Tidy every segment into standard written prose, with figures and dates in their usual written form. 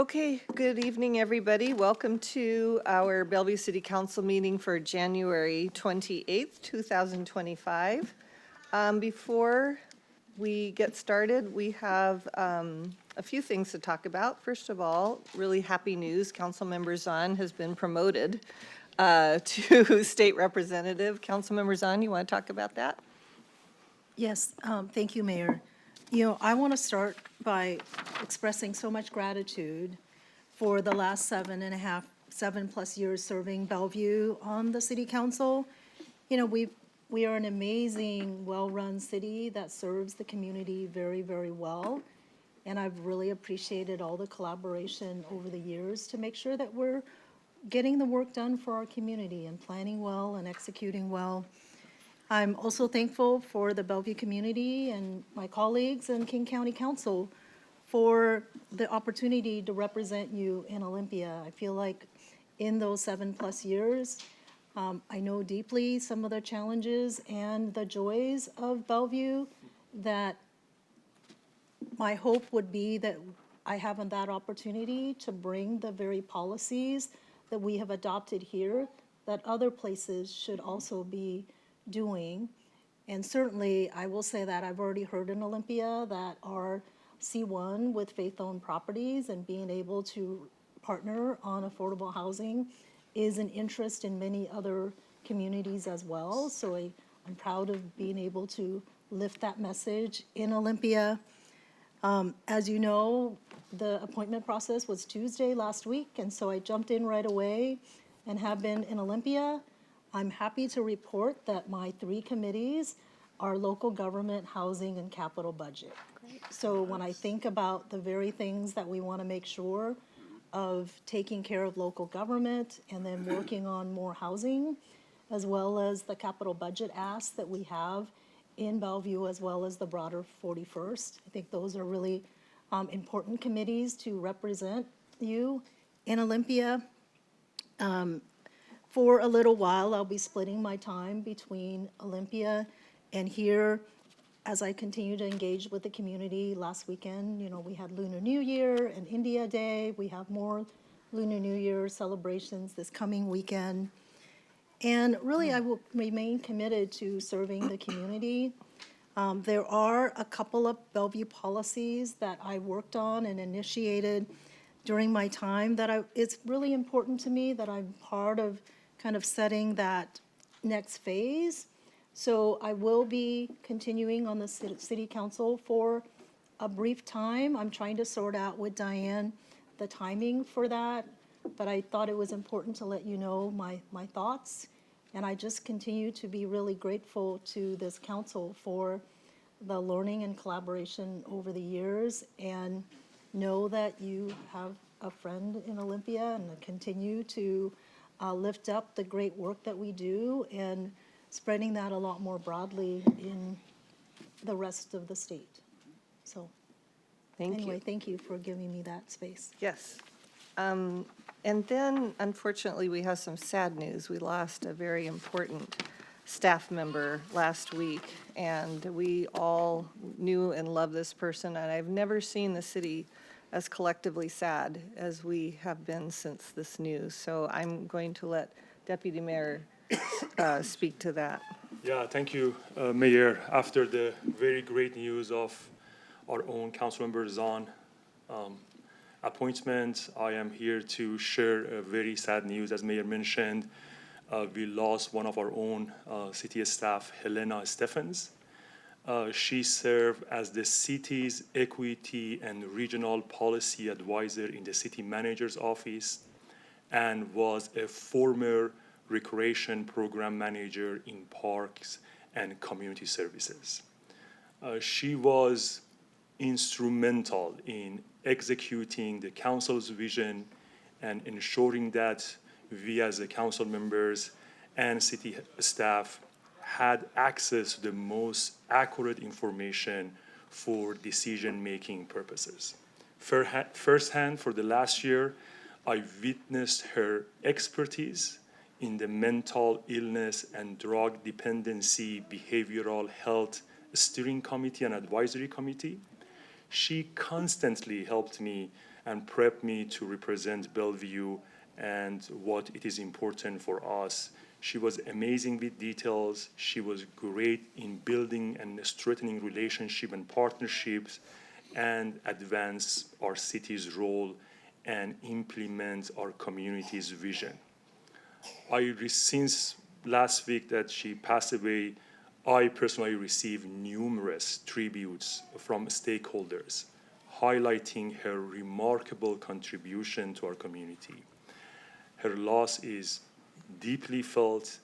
Okay, good evening, everybody. Welcome to our Bellevue City Council meeting for January 28th, 2025. Before we get started, we have a few things to talk about. First of all, really happy news. Councilmember Zahn has been promoted to state representative. Councilmember Zahn, you want to talk about that? Yes, thank you, Mayor. I want to start by expressing so much gratitude for the last 7+ years serving Bellevue on the city council. We are an amazing, well-run city that serves the community very, very well. And I've really appreciated all the collaboration over the years to make sure that we're getting the work done for our community and planning well and executing well. I'm also thankful for the Bellevue community and my colleagues in King County Council for the opportunity to represent you in Olympia. I feel like in those 7+ years, I know deeply some of the challenges and the joys of Bellevue, that my hope would be that I have that opportunity to bring the very policies that we have adopted here that other places should also be doing. And certainly, I will say that I've already heard in Olympia that our C1 with faith-owned properties and being able to partner on affordable housing is an interest in many other communities as well. So I'm proud of being able to lift that message in Olympia. As you know, the appointment process was Tuesday last week, and so I jumped in right away and have been in Olympia. I'm happy to report that my 3 committees are local government, housing, and capital budget. Great. So when I think about the very things that we want to make sure of taking care of local government and then working on more housing, as well as the capital budget asks that we have in Bellevue, as well as the broader 41st, I think those are really important committees to represent you in Olympia. For a little while, I'll be splitting my time between Olympia and here as I continue to engage with the community. Last weekend, we had Lunar New Year and India Day. We have more Lunar New Year celebrations this coming weekend. And really, I will remain committed to serving the community. There are a couple of Bellevue policies that I worked on and initiated during my time that it's really important to me that I'm part of kind of setting that next phase. So I will be continuing on the city council for a brief time. I'm trying to sort out with Diane the timing for that, but I thought it was important to let you know my thoughts. And I just continue to be really grateful to this council for the learning and collaboration over the years, and know that you have a friend in Olympia and continue to lift up the great work that we do and spreading that a lot more broadly in the rest of the state. So anyway, thank you for giving me that space. Yes. And then, unfortunately, we have some sad news. We lost a very important staff member last week, and we all knew and love this person, and I've never seen the city as collectively sad as we have been since this news. So I'm going to let Deputy Mayor speak to that. Yeah, thank you, Mayor. After the very great news of our own Councilmember Zahn appointment, I am here to share a very sad news. As Mayor mentioned, we lost one of our own city staff, Helena Steffens. She served as the city's equity and regional policy advisor in the city manager's office and was a former recreation program manager in parks and community services. She was instrumental in executing the council's vision and ensuring that we as the council members and city staff had access to the most accurate information for decision-making purposes. Firsthand, for the last year, I witnessed her expertise in the mental illness and drug dependency behavioral health steering committee and advisory committee. She constantly helped me and prepped me to represent Bellevue and what it is important for us. She was amazing with details. She was great in building and strengthening relationship and partnerships and advance our city's role and implement our community's vision. Since last week that she passed away, I personally received numerous tributes from stakeholders highlighting her remarkable contribution to our community. Her loss is deeply felt,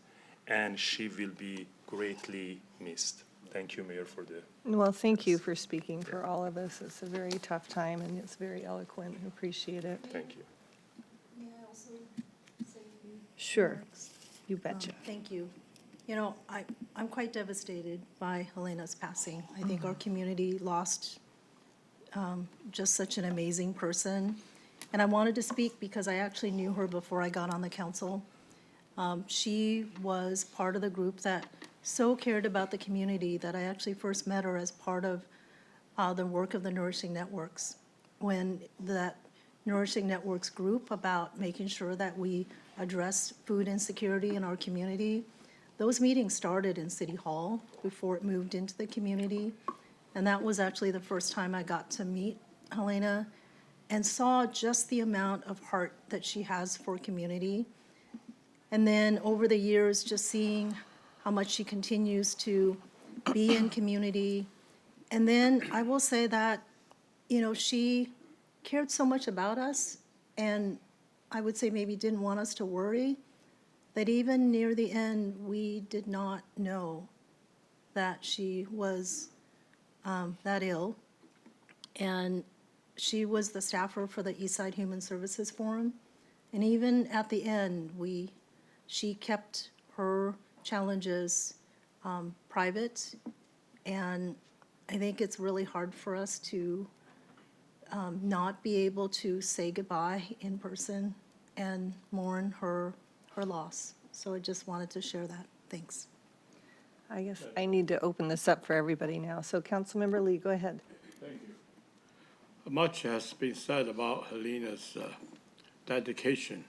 and she will be greatly missed. Thank you, Mayor, for the. Well, thank you for speaking for all of us. It's a very tough time, and it's very eloquent. I appreciate it. Thank you. May I also say a few Sure, remarks? you betcha. Thank you. You know, I'm quite devastated by Helena's passing. I think our community lost just such an amazing person. And I wanted to speak because I actually knew her before I got on the council. She was part of the group that so cared about the community that I actually first met her as part of the work of the Nourishing Networks. When that Nourishing Networks group about making sure that we address food insecurity in our community, those meetings started in City Hall before it moved into the community. And that was actually the first time I got to meet Helena and saw just the amount of heart that she has for community. And then over the years, just seeing how much she continues to be in community. And then I will say that, you know, she cared so much about us, and I would say maybe didn't want us to worry, that even near the end, we did not know that she was that ill. And she was the staffer for the Eastside Human Services Forum. And even at the end, she kept her challenges private. And I think it's really hard for us to not be able to say goodbye in person and mourn her loss. So I just wanted to share that. Thanks. I guess I need to open this up for everybody now. So Councilmember Lee, go ahead. Thank you. Much has been said about Helena's dedication,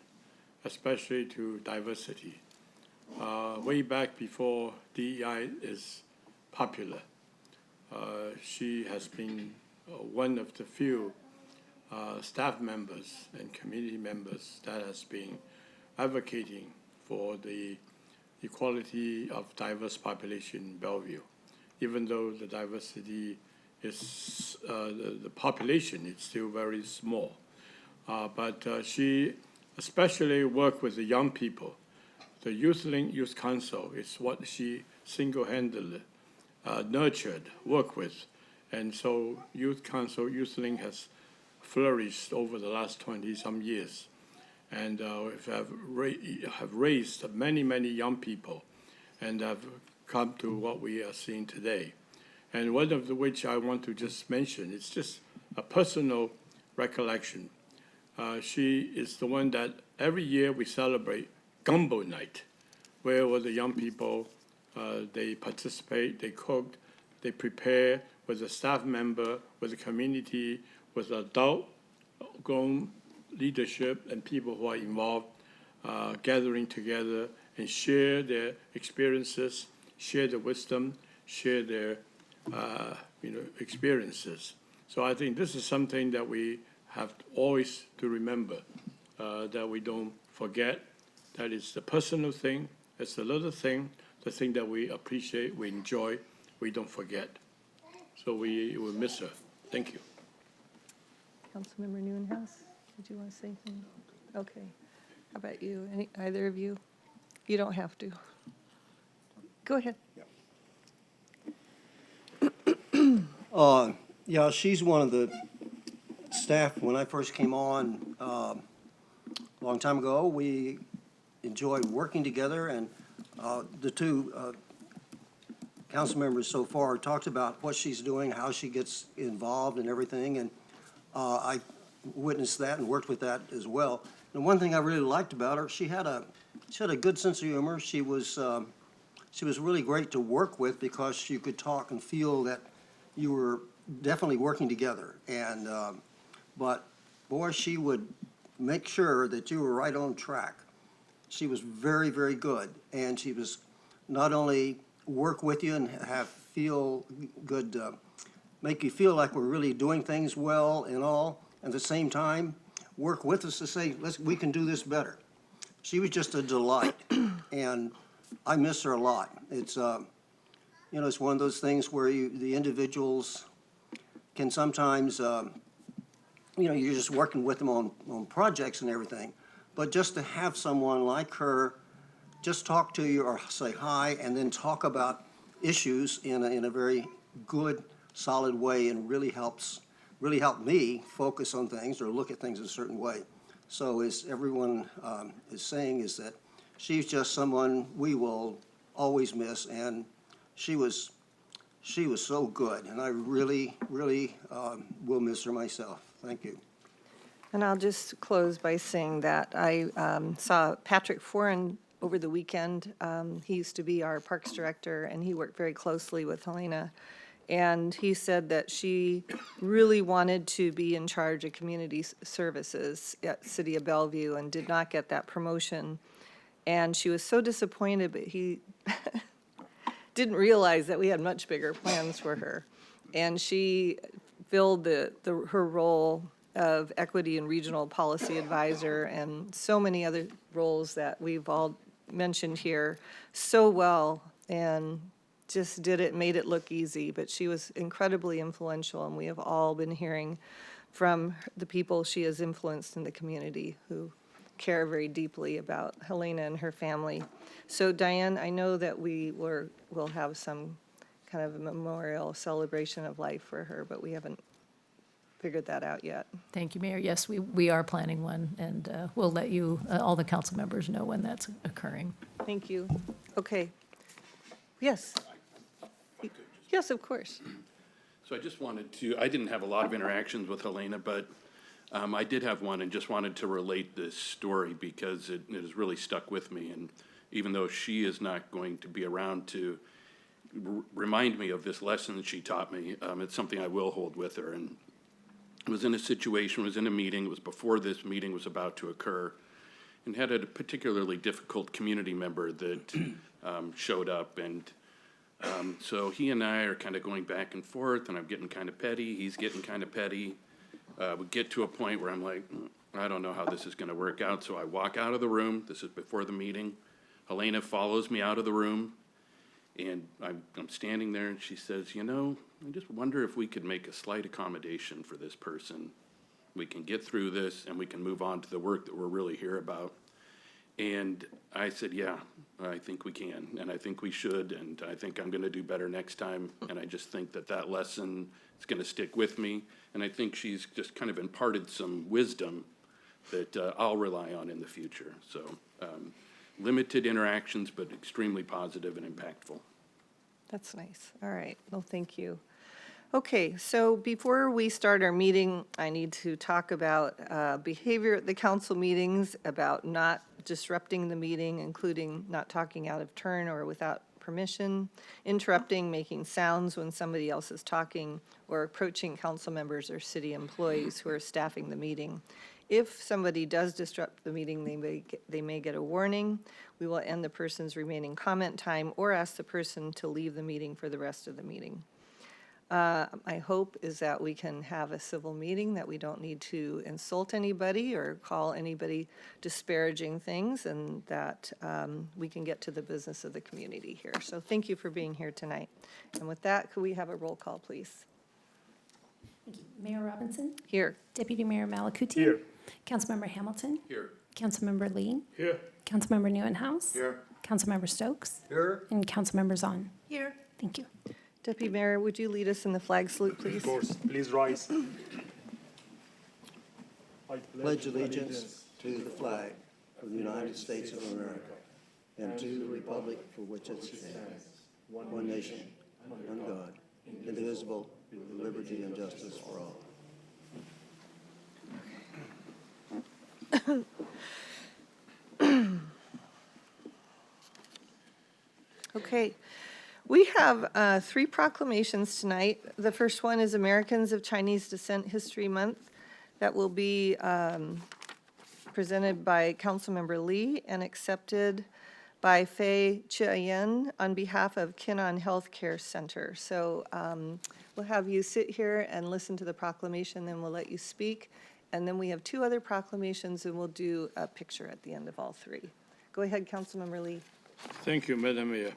especially to diversity. Way back before DEI is popular, she has been one of the few staff members and community members that has been advocating for the equality of diverse population in Bellevue, even though the diversity is, the population is still very small. But she especially worked with the young people. The Youth Link Youth Council is what she single-handedly nurtured, worked with. And so Youth Council, Youth Link has flourished over the last 20-some years. And have raised many, many young people and have come to what we are seeing today. And one of which I want to just mention, it's just a personal recollection. She is the one that every year we celebrate Gumbo Night, where all the young people, they participate, they cook, they prepare with a staff member, with the community, with adult, grown leadership and people who are involved, gathering together and share their experiences, share their wisdom, share their experiences. So I think this is something that we have always to remember, that we don't forget. That is the personal thing, it's the little thing, the thing that we appreciate, we enjoy, we don't forget. So we will miss her. Thank you. Councilmember Nieuwenhuis, did you want to say anything? Okay. How about you? Either of you? You don't have to. Go ahead. Yeah, she's one of the staff. When I first came on a long time ago, we enjoyed working together, and the two council members so far talked about what she's doing, how she gets involved and everything, and I witnessed that and worked with that as well. And one thing I really liked about her, she had a good sense of humor. She was really great to work with because you could talk and feel that you were definitely working together. And but boy, she would make sure that you were right on track. She was very, very good, and she was not only work with you and have feel good, make you feel like we're really doing things well and all, at the same time, work with us to say, we can do this better. She was just a delight, and I miss her a lot. It's, it's one of those things where the individuals can sometimes, you're just working with them on projects and everything. But just to have someone like her just talk to you or say hi and then talk about issues in a very good, solid way and really helped me focus on things or look at things a certain way. So as everyone is saying, is that she's just someone we will always miss, and she was so good, and I really, really will miss her myself. Thank you. And I'll just close by saying that I saw Patrick Foran over the weekend. He used to be our Parks Director, and he worked very closely with Helena. And he said that she really wanted to be in charge of community services at City of Bellevue and did not get that promotion. And she was so disappointed, but he didn't realize that we had much bigger plans for her. And she filled her role of equity and regional policy advisor and so many other roles that we've all mentioned here so well, and just made it look easy. But she was incredibly influential, and we have all been hearing from the people she has influenced in the community who care very deeply about Helena and her family. So Diane, I know that we'll have some kind of a memorial celebration of life for her, but we haven't figured that out yet. Thank you, Mayor. Yes, we are planning one, and we'll let you, all the council members, know when that's occurring. Thank you. Okay. Yes. Yes, of course. So I just wanted to, I didn't have a lot of interactions with Helena, but I did have one and just wanted to relate this story because it has really stuck with me. And even though she is not going to be around to remind me of this lesson that she taught me, it's something I will hold with her. And it was in a situation, it was in a meeting, it was before this meeting was about to occur, and had a particularly difficult community member that showed up. And so he and I are kind of going back and forth, and I'm getting kind of petty, he's getting kind of petty. We get to a point where I'm like, I don't know how this is going to work out, so I walk out of the room. This is before the meeting. Helena follows me out of the room, and I'm standing there, and she says, I just wonder if we could make a slight accommodation for this person. We can get through this, and we can move on to the work that we're really here about. And I said, yeah, I think we can, and I think we should, and I think I'm going to do better next time. And I just think that lesson is going to stick with me. And I think she's just kind of imparted some wisdom that I'll rely on in the future. So limited interactions, but extremely positive and impactful. That's nice. All right. Well, thank you. Okay, so before we start our meeting, I need to talk about behavior at the council meetings, about not disrupting the meeting, including not talking out of turn or without permission, interrupting, making sounds when somebody else is talking, or approaching council members or city employees who are staffing the meeting. If somebody does disrupt the meeting, they may get a warning. We will end the person's remaining comment time or ask the person to leave the meeting for the rest of the meeting. My hope is that we can have a civil meeting, that we don't need to insult anybody or call anybody disparaging things, and that we can get to the business of the community here. So thank you for being here tonight. And with that, could we have a roll call, please? Thank you. Mayor Robinson? Here. Deputy Mayor Malakuti? Here. Councilmember Hamilton? Here. Councilmember Lee? Here. Councilmember Neuenhuis? Here. Councilmember Stokes? Here. And Councilmember Zahn? Here. Thank you. Deputy Mayor, would you lead us in the flag salute, please? Of course, please rise. Pledge allegiance to the flag of the United States of America and to the republic for which it stands, one nation, under God, indivisible, with liberty and justice for all. Okay. We have 3 proclamations tonight. The first one is Americans of Chinese Descent History Month. that will be presented by Councilmember Lee and accepted by Fei Chiayen on behalf of Kinnan Healthcare Center. So we'll have you sit here and listen to the proclamation, then we'll let you speak. And then we have 2 other proclamations, and we'll do a picture at the end of all 3. Go ahead, Councilmember Lee. Thank you, Madam Mayor.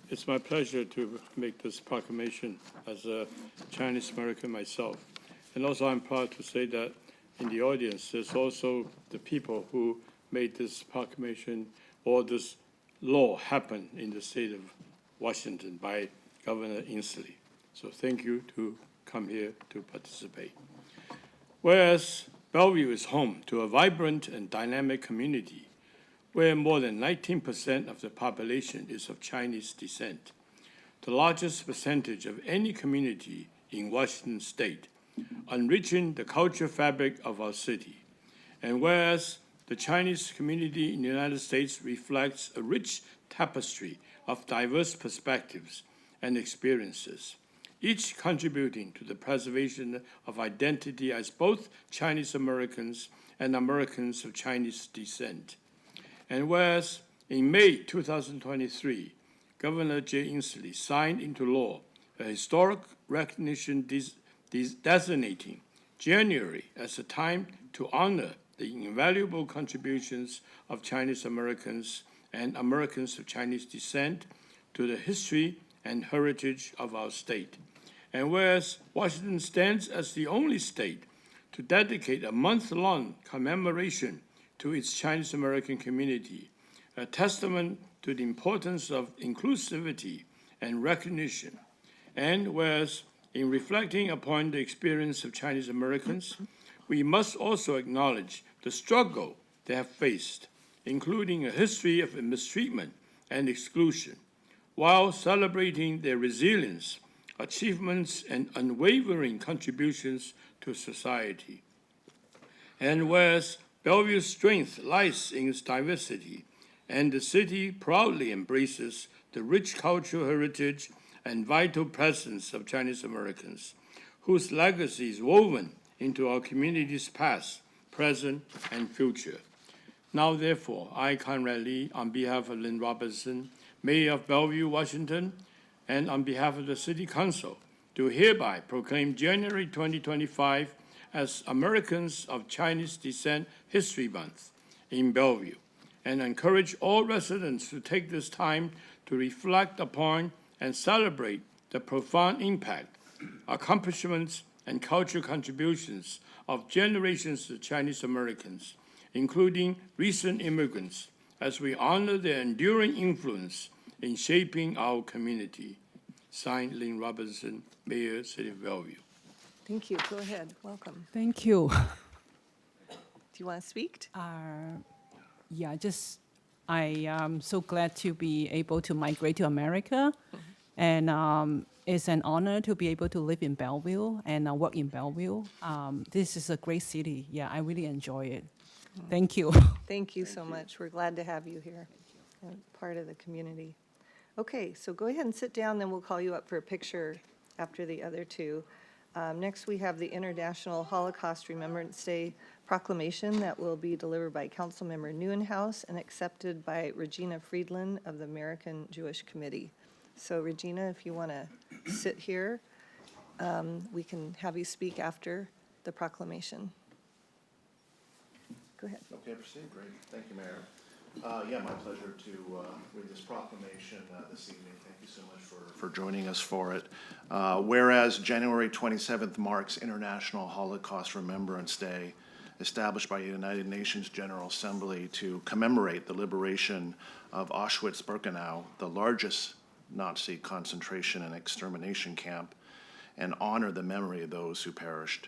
It's my pleasure to make this proclamation as a Chinese American myself. And also, I'm proud to say that in the audience, there's also the people who made this proclamation or this law happen in the state of Washington by Governor Inslee. So thank you to come here to participate. Whereas Bellevue is home to a vibrant and dynamic community where more than 19% of the population is of Chinese descent, the largest percentage of any community in Washington state, enriching the cultural fabric of our city. And whereas the Chinese community in the United States reflects a rich tapestry of diverse perspectives and experiences, each contributing to the preservation of identity as both Chinese Americans and Americans of Chinese descent. And whereas in May 2023, Governor Jay Inslee signed into law a historic recognition designating January as a time to honor the invaluable contributions of Chinese Americans and Americans of Chinese descent to the history and heritage of our state. And whereas Washington stands as the only state to dedicate a month-long commemoration to its Chinese American community, a testament to the importance of inclusivity and recognition. And whereas in reflecting upon the experience of Chinese Americans, we must also acknowledge the struggle they have faced, including a history of mistreatment and exclusion, while celebrating their resilience, achievements, and unwavering contributions to society. And whereas Bellevue's strength lies in its diversity, and the city proudly embraces the rich cultural heritage and vital presence of Chinese Americans, whose legacy is woven into our community's past, present, and future. Now, therefore, I, Conrad Lee, on behalf of Lynn Robinson, Mayor of Bellevue, Washington, and on behalf of the City Council, do hereby proclaim January 2025 as Americans of Chinese Descent History Month in Bellevue, and encourage all residents to take this time to reflect upon and celebrate the profound impact, accomplishments, and cultural contributions of generations of Chinese Americans, including recent immigrants, as we honor their enduring influence in shaping our community. Signed, Lynn Robinson, Mayor, City of Bellevue. Thank you. Go ahead. Welcome. Thank you. Do you want to speak? Yeah, I am so glad to be able to migrate to America. And it's an honor to be able to live in Bellevue and work in Bellevue. This is a great city. Yeah, I really enjoy it. Thank you. Thank you so much. We're glad to have you here, and part of the community. Okay, so go ahead and sit down, then we'll call you up for a picture after the other 2. Next, we have the International Holocaust Remembrance Day proclamation that will be delivered by Councilmember Neuenhuis and accepted by Regina Friedland of the American Jewish Committee. So Regina, if you want to sit here, we can have you speak after the proclamation. Go ahead. Okay, proceed. Great. Thank you, Mayor. Yeah, my pleasure to read this proclamation this evening. Thank you so much for joining us for it. Whereas January 27th marks International Holocaust Remembrance Day, established by the United Nations General Assembly to commemorate the liberation of Auschwitz-Birkenau, the largest Nazi concentration and extermination camp, and honor the memory of those who perished.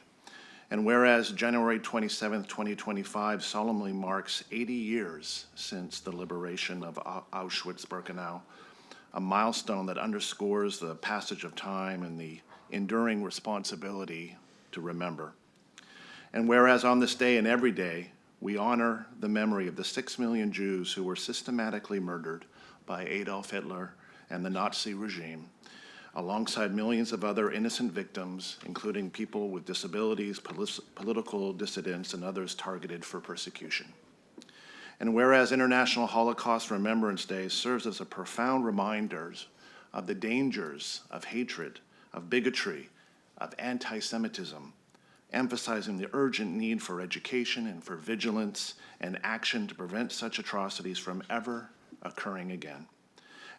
And whereas January 27th, 2025 solemnly marks 80 years since the liberation of Auschwitz-Birkenau, a milestone that underscores the passage of time and the enduring responsibility to remember. And whereas on this day and every day, we honor the memory of the 6 million Jews who were systematically murdered by Adolf Hitler and the Nazi regime, alongside millions of other innocent victims, including people with disabilities, political dissidents, and others targeted for persecution. And whereas International Holocaust Remembrance Day serves as a profound reminder of the dangers of hatred, of bigotry, of anti-Semitism, emphasizing the urgent need for education and for vigilance and action to prevent such atrocities from ever occurring again.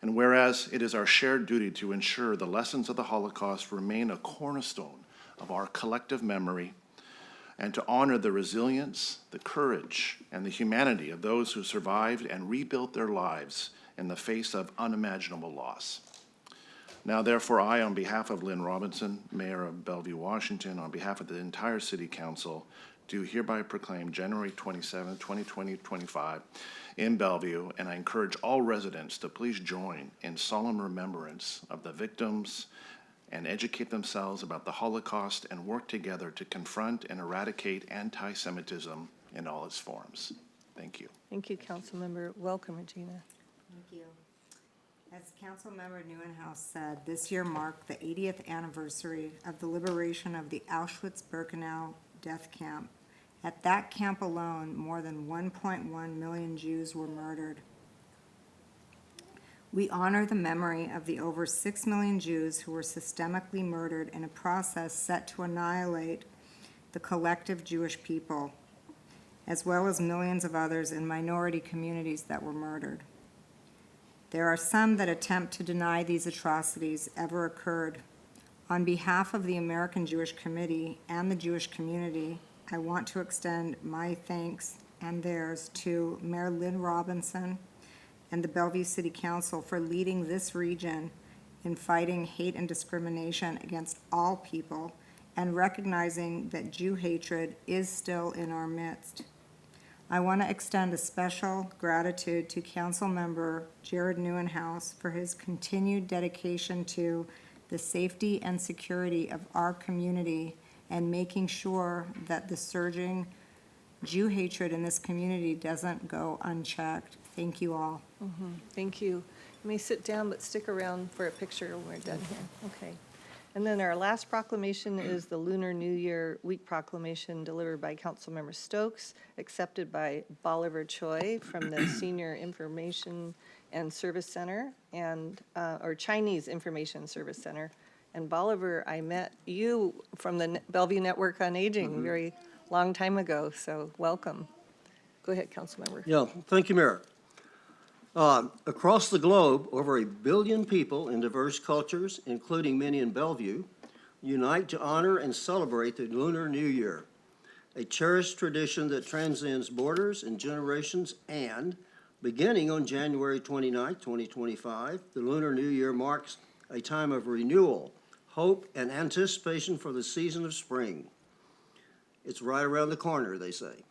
And whereas it is our shared duty to ensure the lessons of the Holocaust remain a cornerstone of our collective memory, and to honor the resilience, the courage, and the humanity of those who survived and rebuilt their lives in the face of unimaginable loss. Now, therefore, I, on behalf of Lynn Robinson, Mayor of Bellevue, Washington, on behalf of the entire City Council, do hereby proclaim January 27, 2025 in Bellevue, and I encourage all residents to please join in solemn remembrance of the victims and educate themselves about the Holocaust and work together to confront and eradicate anti-Semitism in all its forms. Thank you. Thank you, Councilmember. Welcome, Regina. Thank you. As Councilmember Neuenhaus said, this year marked the 80th anniversary of the liberation of the Auschwitz-Birkenau death camp. At that camp alone, more than 1.1 million Jews were murdered. We honor the memory of the over 6 million Jews who were systemically murdered in a process set to annihilate the collective Jewish people, as well as millions of others in minority communities that were murdered. There are some that attempt to deny these atrocities ever occurred. On behalf of the American Jewish Committee and the Jewish community, I want to extend my thanks and theirs to Mayor Lynn Robinson and the Bellevue City Council for leading this region in fighting hate and discrimination against all people and recognizing that Jew hatred is still in our midst. I want to extend a special gratitude to Councilmember Jared Neuenhaus for his continued dedication to the safety and security of our community and making sure that the surging Jew hatred in this community doesn't go unchecked. Thank you all. Thank you. You may sit down, but stick around for a picture when we're done here. Okay. And then our last proclamation is the Lunar New Year Week proclamation delivered by Councilmember Stokes, accepted by Bolivar Choi from the Senior Information and Service Center or Chinese Information Service Center. And Bolivar, I met you from the Bellevue Network on Aging very long time ago, so welcome. Go ahead, Councilmember. Yeah, thank you, Mayor. Across the globe, over 1 billion people in diverse cultures, including many in Bellevue, unite to honor and celebrate the Lunar New Year, a cherished tradition that transcends borders and generations. And beginning on January 29, 2025, the Lunar New Year marks a time of renewal, hope, and anticipation for the season of spring. It's right around the corner, they say.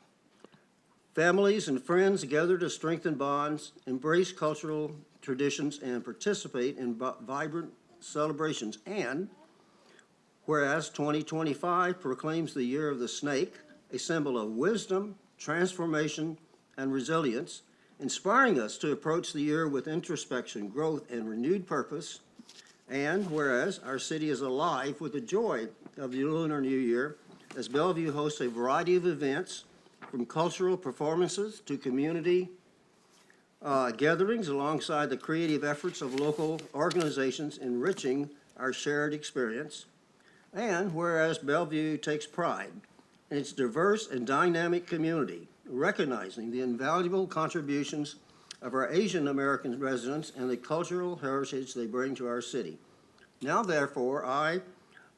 Families and friends gather to strengthen bonds, embrace cultural traditions, and participate in vibrant celebrations. And whereas 2025 proclaims the year of the snake, a symbol of wisdom, transformation, and resilience, inspiring us to approach the year with introspection, growth, and renewed purpose. And whereas our city is alive with the joy of the Lunar New Year, as Bellevue hosts a variety of events, from cultural performances to community gatherings alongside the creative efforts of local organizations enriching our shared experience. And whereas Bellevue takes pride in its diverse and dynamic community, recognizing the invaluable contributions of our Asian American residents and the cultural heritage they bring to our city. Now, therefore, I,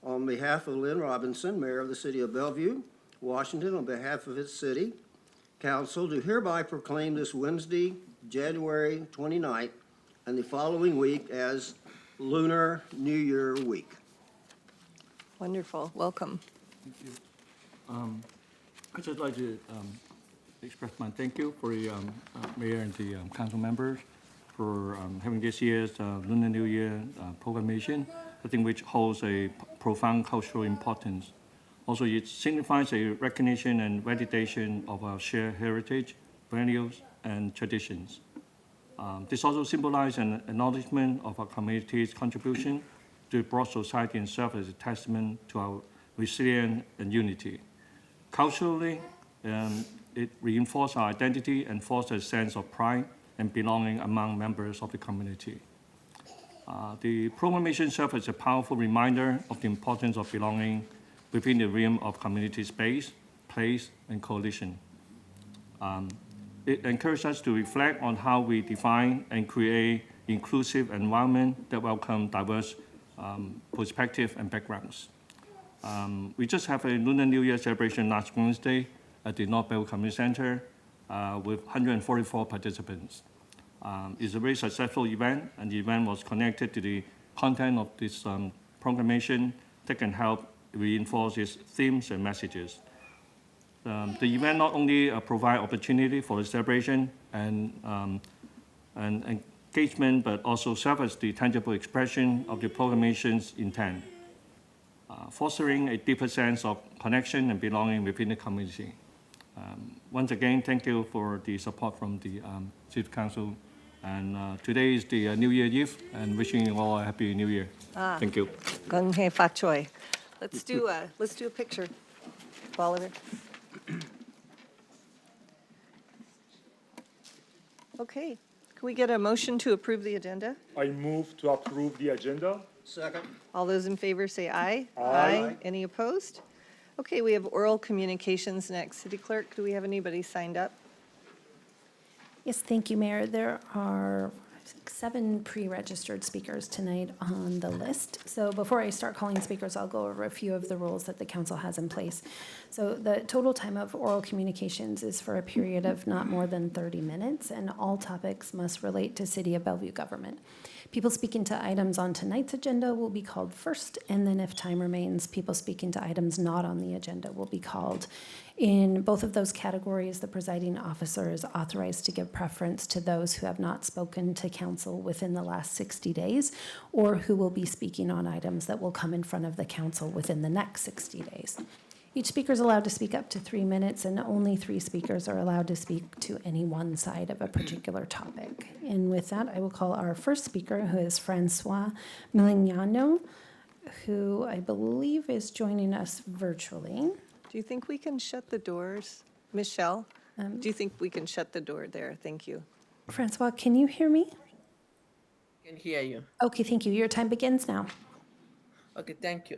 on behalf of Lynn Robinson, Mayor of the City of Bellevue, Washington, on behalf of its city council, do hereby proclaim this Wednesday, January 29th, and the following week as Lunar New Year Week. Wonderful. Welcome. Thank you. I'd just like to express my thank you for the mayor and the council members for having this year's Lunar New Year proclamation, I think which holds a profound cultural importance. Also, it signifies a recognition and validation of our shared heritage, values, and traditions. This also symbolizes an acknowledgement of our community's contribution to a broad society and serve as a testament to our resilience and unity. Culturally, it reinforces our identity and fosters a sense of pride and belonging among members of the community. The proclamation serves as a powerful reminder of the importance of belonging within the realm of community space, place, and coalition. It encourages us to reflect on how we define and create inclusive environment that welcome diverse perspectives and backgrounds. We just have a Lunar New Year celebration last Wednesday at the North Bellevue Community Center with 144 participants. It's a very successful event, and the event was connected to the content of this proclamation that can help reinforce its themes and messages. The event not only provide opportunity for the celebration and engagement, but also serve as the tangible expression of the proclamation's intent, fostering a deeper sense of connection and belonging within the community. Once again, thank you for the support from the City Council. And today is the New Year Eve, and wishing you all a happy New Year. Thank you. Gong hei fat choi. Let's do a picture. Oliver. Okay, can we get a motion to approve the agenda? I move to approve the agenda. Second. All those in favor say aye. Aye. Any opposed? Okay, we have oral communications next. City Clerk, do we have anybody signed up? Yes, thank you, Mayor. There are 7 pre-registered speakers tonight on the list. So before I start calling speakers, I'll go over a few of the rules that the council has in place. So the total time of oral communications is for a period of not more than 30 minutes, and all topics must relate to City of Bellevue government. People speaking to items on tonight's agenda will be called first, and then if time remains, people speaking to items not on the agenda will be called. In both of those categories, the presiding officer is authorized to give preference to those who have not spoken to council within the last 60 days, or who will be speaking on items that will come in front of the council within the next 60 days. Each speaker is allowed to speak up to 3 minutes, and only 3 speakers are allowed to speak to any one side of a particular topic. And with that, I will call our first speaker, who is Francois Milignano, who I believe is joining us virtually. Do you think we can shut the doors? Michelle, do you think we can shut the door there? Thank you. Francois, can you hear me? Can hear you. Okay, thank you. Your time begins now. Okay, thank you.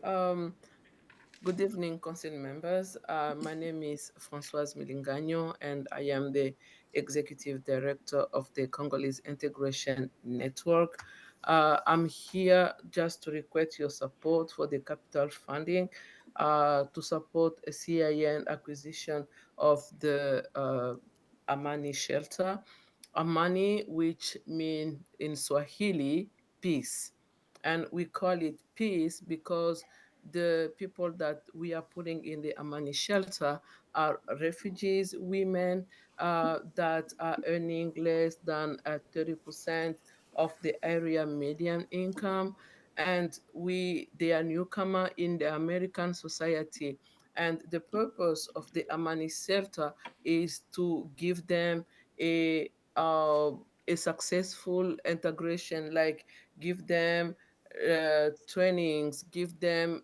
Good evening, council members. My name is Françoise Milingano, and I am the executive director of the Congolese Integration Network. I'm here just to request your support for the capital funding to support a CIN acquisition of the Amani shelter. Amani, which means in Swahili, peace. And we call it peace because the people that we are putting in the Amani shelter are refugees, women that are earning less than 30% of the area median income. And they are newcomer in the American society. And the purpose of the Amani shelter is to give them a successful integration, like give them trainings, give them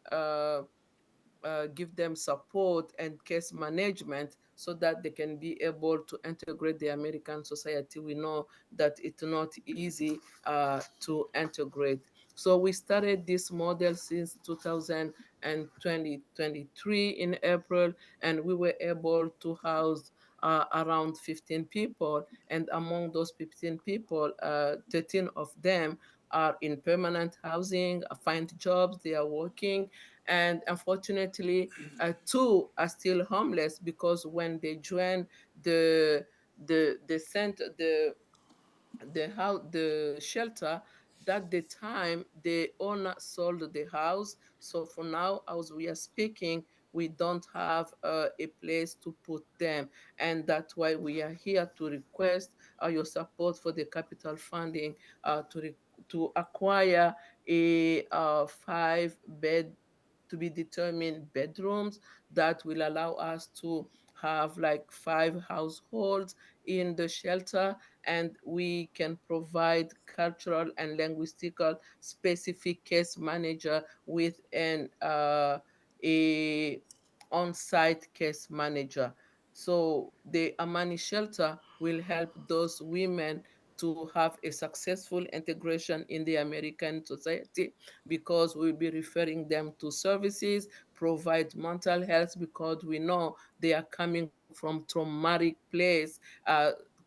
support and case management so that they can be able to integrate the American society. We know that it's not easy to integrate. So we started this model since 2023 in April, and we were able to house around 15 people. And among those 15 people, 13 of them are in permanent housing, find jobs, they are working. And unfortunately, 2 are still homeless because when they join the center, the shelter, that the time the owner sold the house. So for now, as we are speaking, we don't have a place to put them, and that's why we are here to request your support for the capital funding to acquire a 5-bed to be determined bedrooms that will allow us to have like 5 households in the shelter, and we can provide cultural and linguistical specific case manager with a on-site case manager. So the Amani shelter will help those women to have a successful integration in the American society, because we'll be referring them to services, provide mental health, because we know they are coming from traumatic place,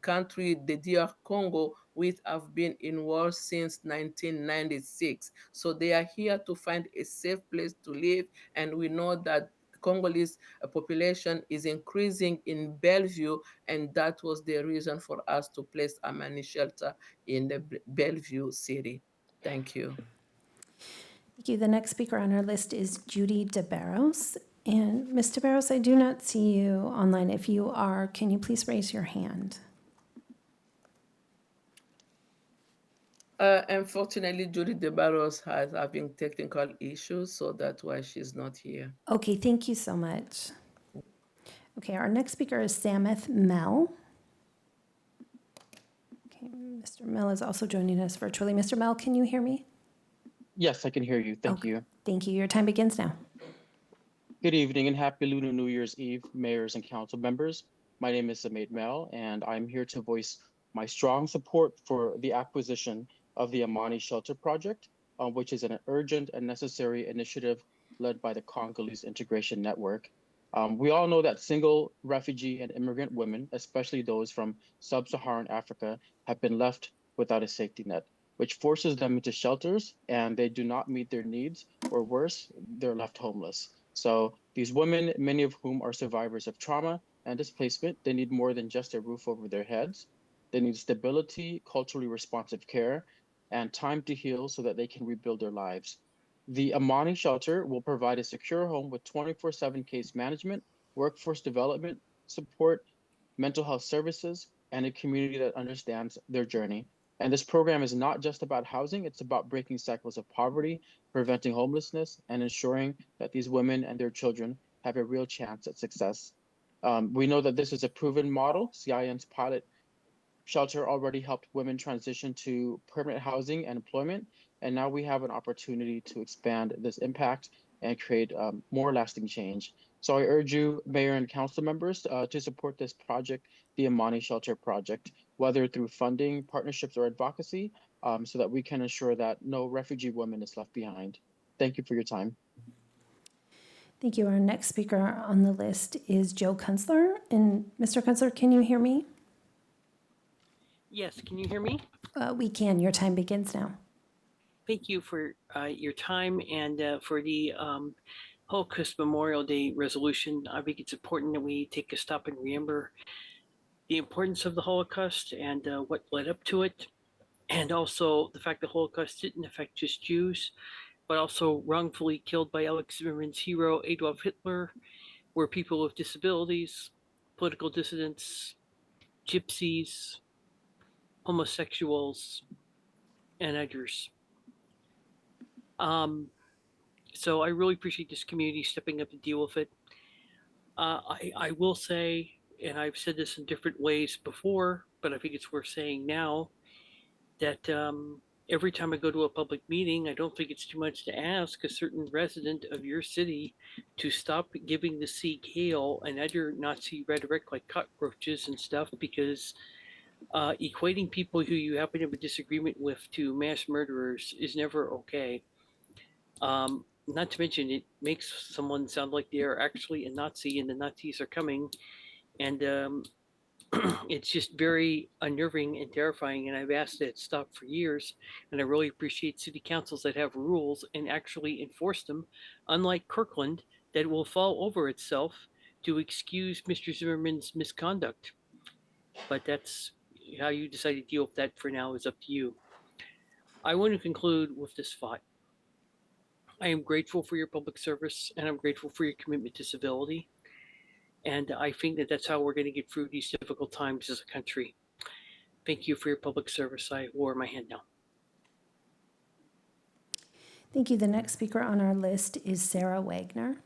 country, the DR Congo, which have been in war since 1996. So they are here to find a safe place to live, and we know that Congolese population is increasing in Bellevue, and that was the reason for us to place Amani shelter in the Bellevue city. Thank you. Thank you. The next speaker on our list is Judy DeBarros. And Ms. DeBarros, I do not see you online. If you are, can you please raise your hand? Unfortunately, Judy DeBarros has having technical issues, so that's why she's not here. Okay, thank you so much. Okay, our next speaker is Sameth Mel. Okay, Mr. Mel is also joining us virtually. Mr. Mel, can you hear me? Yes, I can hear you. Thank Okay, you. thank you. Your time begins now. Good evening and happy Lunar New Year's Eve, mayors and council members. My name is Sameth Mel, and I'm here to voice my strong support for the acquisition of the Amani Shelter Project, which is an urgent and necessary initiative led by the Congolese Integration Network. We all know that single refugee and immigrant women, especially those from sub-Saharan Africa, have been left without a safety net, which forces them into shelters and they do not meet their needs, or worse, they're left homeless. So these women, many of whom are survivors of trauma and displacement, they need more than just a roof over their heads. They need stability, culturally responsive care, and time to heal so that they can rebuild their lives. The Amani shelter will provide a secure home with 24/7 case management, workforce development support, mental health services, and a community that understands their journey. And this program is not just about housing, it's about breaking cycles of poverty, preventing homelessness, and ensuring that these women and their children have a real chance at success. We know that this is a proven model. CIN's pilot shelter already helped women transition to permanent housing and employment. And now we have an opportunity to expand this impact and create more lasting change. So I urge you, Mayor and Council members, to support this project, the Amani Shelter Project, whether through funding, partnerships, or advocacy, so that we can ensure that no refugee woman is left behind. Thank you for your time. Thank you. Our next speaker on the list is Joe Kunstler. And Mr. Kunstler, can you hear me? Yes, can you hear me? We can. Your time begins now. Thank you for your time and for the Holocaust Memorial Day resolution. I think it's important that we take a stop and remember the importance of the Holocaust and what led up to it, and also the fact the Holocaust didn't affect just Jews, but also wrongfully killed by Alex Zimmerman's hero, Adolf Hitler, were people with disabilities, political dissidents, gypsies, homosexuals, and others. So I really appreciate this community stepping up to deal with it. I will say, and I've said this in different ways before, but I think it's worth saying now, that every time I go to a public meeting, I don't think it's too much to ask a certain resident of your city to stop giving the Sieg Heil and other Nazi rhetoric like cockroaches and stuff, because equating people who you happen to have a disagreement with to mass murderers is never okay. Not to mention, it makes someone sound like they are actually a Nazi and the Nazis are coming. And it's just very unnerving and terrifying. And I've asked that it stop for years. And I really appreciate city councils that have rules and actually enforce them, unlike Kirkland, that will fall over itself to excuse Mr. Zimmerman's misconduct. But that's how you decide to deal with that for now is up to you. I want to conclude with this thought. I am grateful for your public service and I'm grateful for your commitment to civility. And I think that that's how we're going to get through these difficult times as a country. Thank you for your public service. I lower my hand now. Thank you. The next speaker on our list is Sarah Wagner.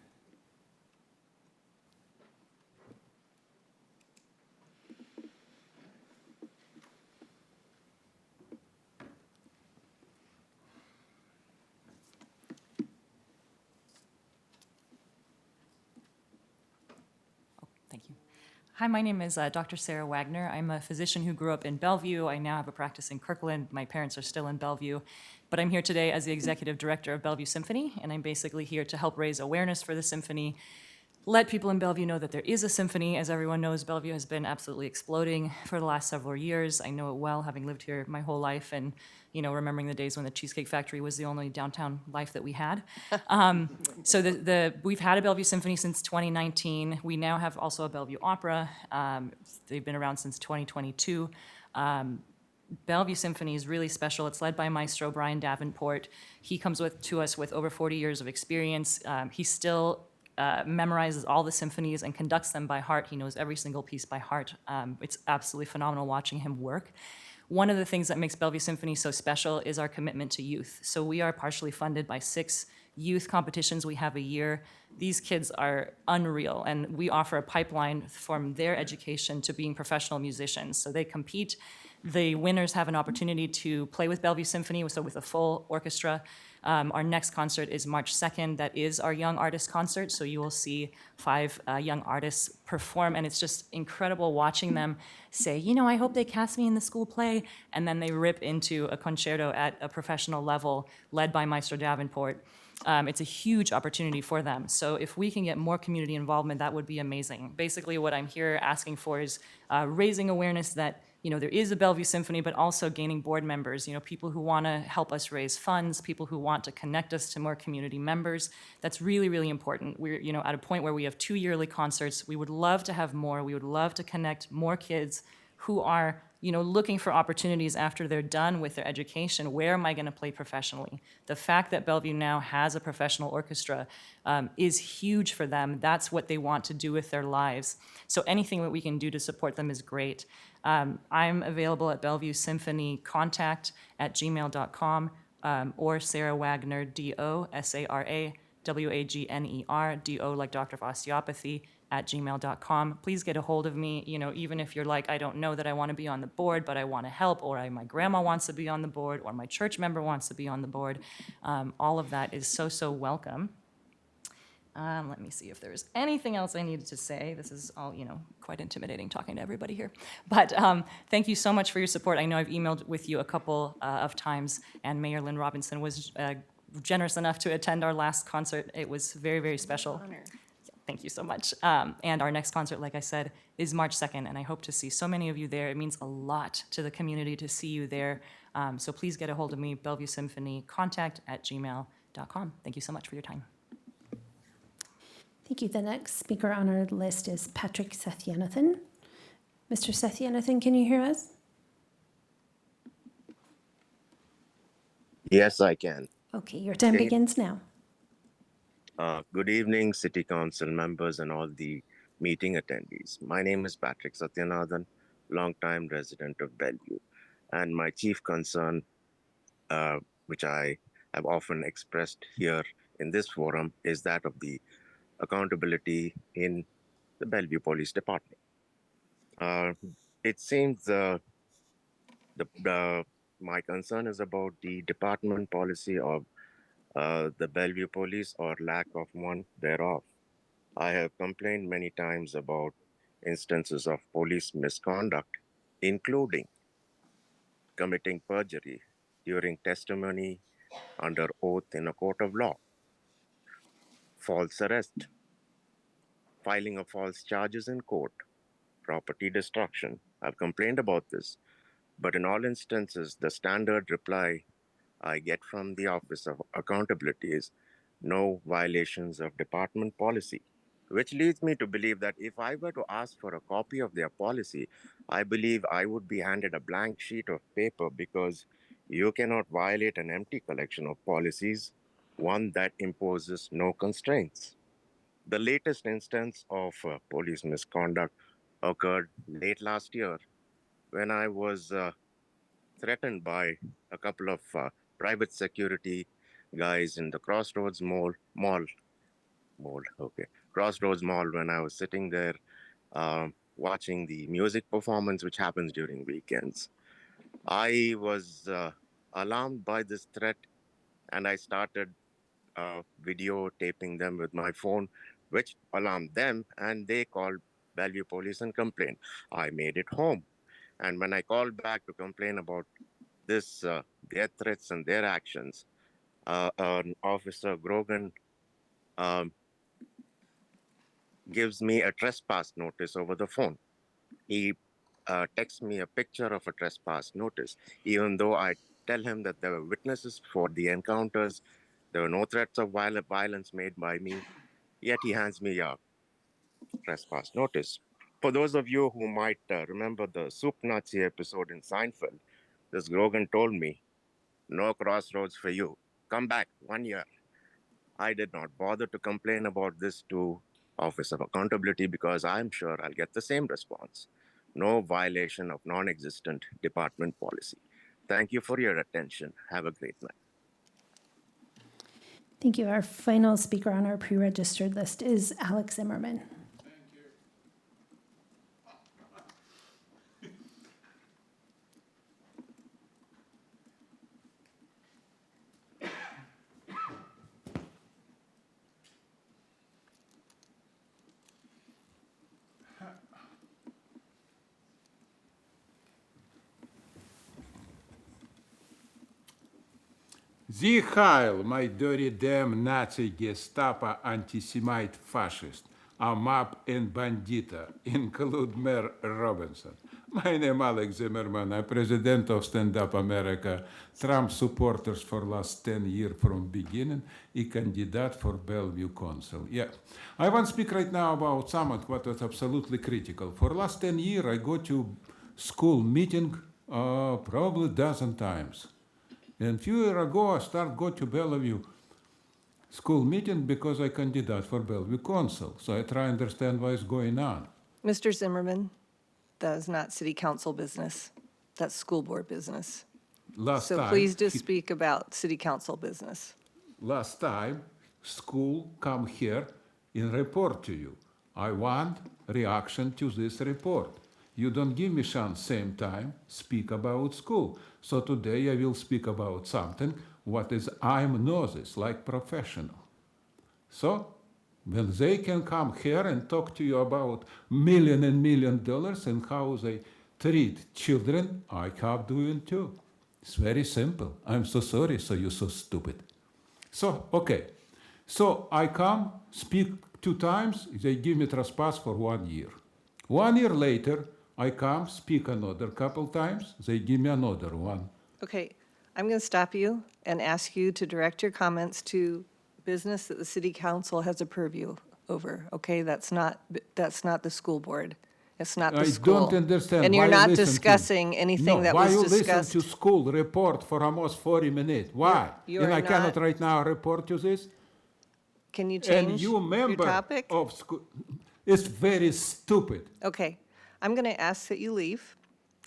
Hi, my name is Dr. Sarah Wagner. I'm a physician who grew up in Bellevue. I now have a practice in Kirkland. My parents are still in Bellevue. But I'm here today as the executive director of Bellevue Symphony, and I'm basically here to help raise awareness for the symphony, let people in Bellevue know that there is a symphony. As everyone knows, Bellevue has been absolutely exploding for the last several years. I know it well, having lived here my whole life, and remembering the days when the Cheesecake Factory was the only downtown life that we had. So we've had a Bellevue Symphony since 2019. We now have also a Bellevue Opera. They've been around since 2022. Bellevue Symphony is really special. It's led by Maestro Brian Davenport. He comes to us with over 40 years of experience. He still memorizes all the symphonies and conducts them by heart. He knows every single piece by heart. It's absolutely phenomenal watching him work. One of the things that makes Bellevue Symphony so special is our commitment to youth. So we are partially funded by 6 youth competitions we have a year. These kids are unreal, and we offer a pipeline from their education to being professional musicians. So they compete. The winners have an opportunity to play with Bellevue Symphony, so with a full orchestra. Our next concert is March 2nd. That is our Young Artist Concert, so you will see 5 young artists perform, and it's just incredible watching them say, I hope they cast me in the school play, and then they rip into a concerto at a professional level led by Maestro Davenport. It's a huge opportunity for them. So if we can get more community involvement, that would be amazing. Basically, what I'm here asking for is raising awareness that there is a Bellevue Symphony, but also gaining board members, people who want to help us raise funds, people who want to connect us to more community members. That's really, really important. We're, at a point where we have 2 yearly concerts. We would love to have more. We would love to connect more kids who are, looking for opportunities after they're done with their education. Where am I going to play professionally? The fact that Bellevue now has a professional orchestra is huge for them. That's what they want to do with their lives. So anything that we can do to support them is great. I'm available at Bellevue Symphony Contact at gmail.com or Sarah Wagner, D-O, S-A-R-A-W-A-G-N-E-R, D-O like Doctor of Osteopathy, at gmail.com. Please get a hold of me, even if you're like, I don't know that I want to be on the board, but I want to help, or my grandma wants to be on the board, or my church member wants to be on the board. All of that is so, so welcome. Let me see if there's anything else I needed to say. This is all, quite intimidating talking to everybody here. But thank you so much for your support. I know I've emailed with you a couple of times, and Mayor Lynn Robinson was generous enough to attend our last concert. It was very, very special. Honor. Thank you so much. And our next concert, like I said, is March 2nd, and I hope to see so many of you there. It means a lot to the community to see you there. So please get a hold of me, Bellevue Symphony Contact at gmail.com. Thank you so much for your time. Thank you. The next speaker on our list is Patrick Sathyanathan. Mr. Sathyanathan, can you hear us? Yes, I can. Okay, your time begins now. Good evening, City Council members and all the meeting attendees. My name is Patrick Sathyanathan, longtime resident of Bellevue. And my chief concern, which I have often expressed here in this forum, is that of the accountability in the Bellevue Police Department. It seems my concern is about the department policy of the Bellevue Police or lack of one thereof. I have complained many times about instances of police misconduct, including committing perjury during testimony under oath in a court of law, false arrest, filing of false charges in court, property destruction. I've complained about this, but in all instances, the standard reply I get from the Office of Accountability is no violations of department policy, which leads me to believe that if I were to ask for a copy of their policy, I believe I would be handed a blank sheet of paper, because you cannot violate an empty collection of policies, one that imposes no constraints. The latest instance of police misconduct occurred late last year when I was threatened by a couple of private security guys in the Crossroads Crossroads Mall, when I was sitting there watching the music performance, which happens during weekends. I was alarmed by this threat, and I started videotaping them with my phone, which alarmed them, and they called Bellevue police and complained. I made it home. And when I called back to complain about this, their threats and their actions, an officer, Grogan, um, gives me a trespass notice over the phone. He texts me a picture of a trespass notice, even though I tell him that there were witnesses for the encounters, there were no threats of violence made by me, yet he hands me a trespass notice. For those of you who might remember the Soup Nazi episode in Seinfeld, this Grogan told me, no crossroads for you. Come back 1 year. I did not bother to complain about this to Office of Accountability because I'm sure I'll get the same response. No violation of non-existent department policy. Thank you for your attention. Have a great night. Thank you. Our final speaker on our pre-registered list is Alex Zimmerman. Sie Heil, my dirty damn Nazi Gestapo anti-Semite fascist, a map and bandita, include Mayor Robinson. My name Alex Zimmerman, I'm president of Stand Up America, Trump supporters for last 10 years from beginning, a candidate for Bellevue Council. Yeah, I want to speak right now about something what was absolutely critical. For last 10 years, I go to school meeting probably a dozen times. And a few years ago, I started go to Bellevue school meeting because I candidate for Bellevue Council. So I try to understand what is going on. Mr. Zimmerman, that is not city council business. That's school board business. So please just speak about city council business. Last time, school come here and report to you. I want reaction to this report. You don't give me chance same time speak about school. So today I will speak about something what is I'm know this like professional. So when they can come here and talk to you about $1 million and how they treat children, I have doing too. It's very simple. I'm so sorry, so you're so stupid. So, okay. So I come, speak 2 times, they give me trespass for 1 year. 1 year later, I come, speak another couple times, they give me another one. Okay, I'm going to stop you and ask you to direct your comments to business that the city council has a purview over, okay? That's not the school board. It's not the school. I don't understand. And you're why you not listen to- discussing anything that why was you discussed. listen to school report for almost 40 minutes? Why? You're And I cannot not- right now report to this? Can you And change you your member topic? of school, it's very stupid. Okay, I'm going to ask that you leave,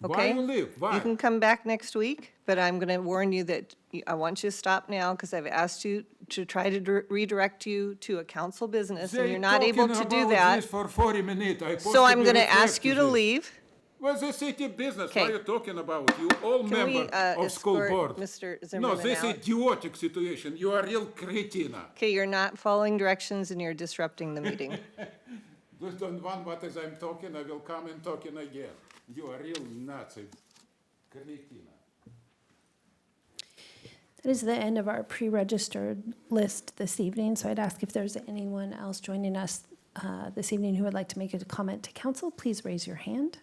Why okay? you leave? Why? You can come back next week, but I'm going to warn you that I want you to stop now because I've asked you to try to redirect you to a council business, and They you're not able talking to do about that. this for 40 minutes. So I'm going to ask you to this. leave. What's the city business? Okay. What are you talking about? You all Can we member of school escort board. Mr. No, Zimmerman this out? idiotic situation. You are real cretina. Okay, you're not following directions and you're disrupting the meeting. Just don't want what as I'm talking, I will come and talking again. You are real Nazi cretina. That is the end of our pre-registered list this evening, so I'd ask if there's anyone else joining us this evening who would like to make a comment to council, please raise your hand.